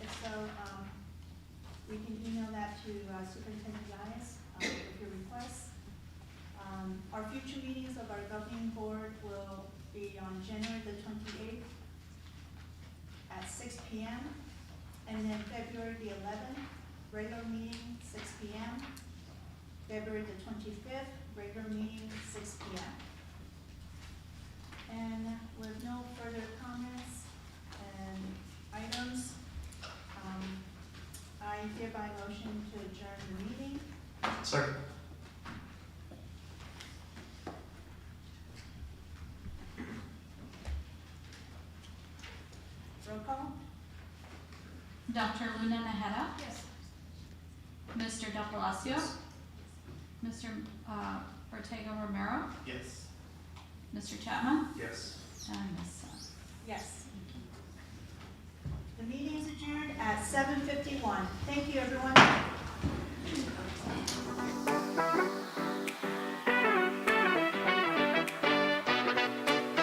If so, we can email that to Superintendent Yas with your requests. Our future meetings of our governing board will be on January the 28th at 6 p.m. And then February the 11th, regular meeting, 6 p.m. February the 25th, regular meeting, 6 p.m. And with no further comments and items, I hereby motion to adjourn the meeting. Second. Roll call? Dr. Luna Najera, Yes. Mr. Del Palacio, Mr. Ortega Romero, Yes. Mr. Chapman, Yes. and Ms. Sun. Yes. The meeting is adjourned at 7:51. Thank you, everyone.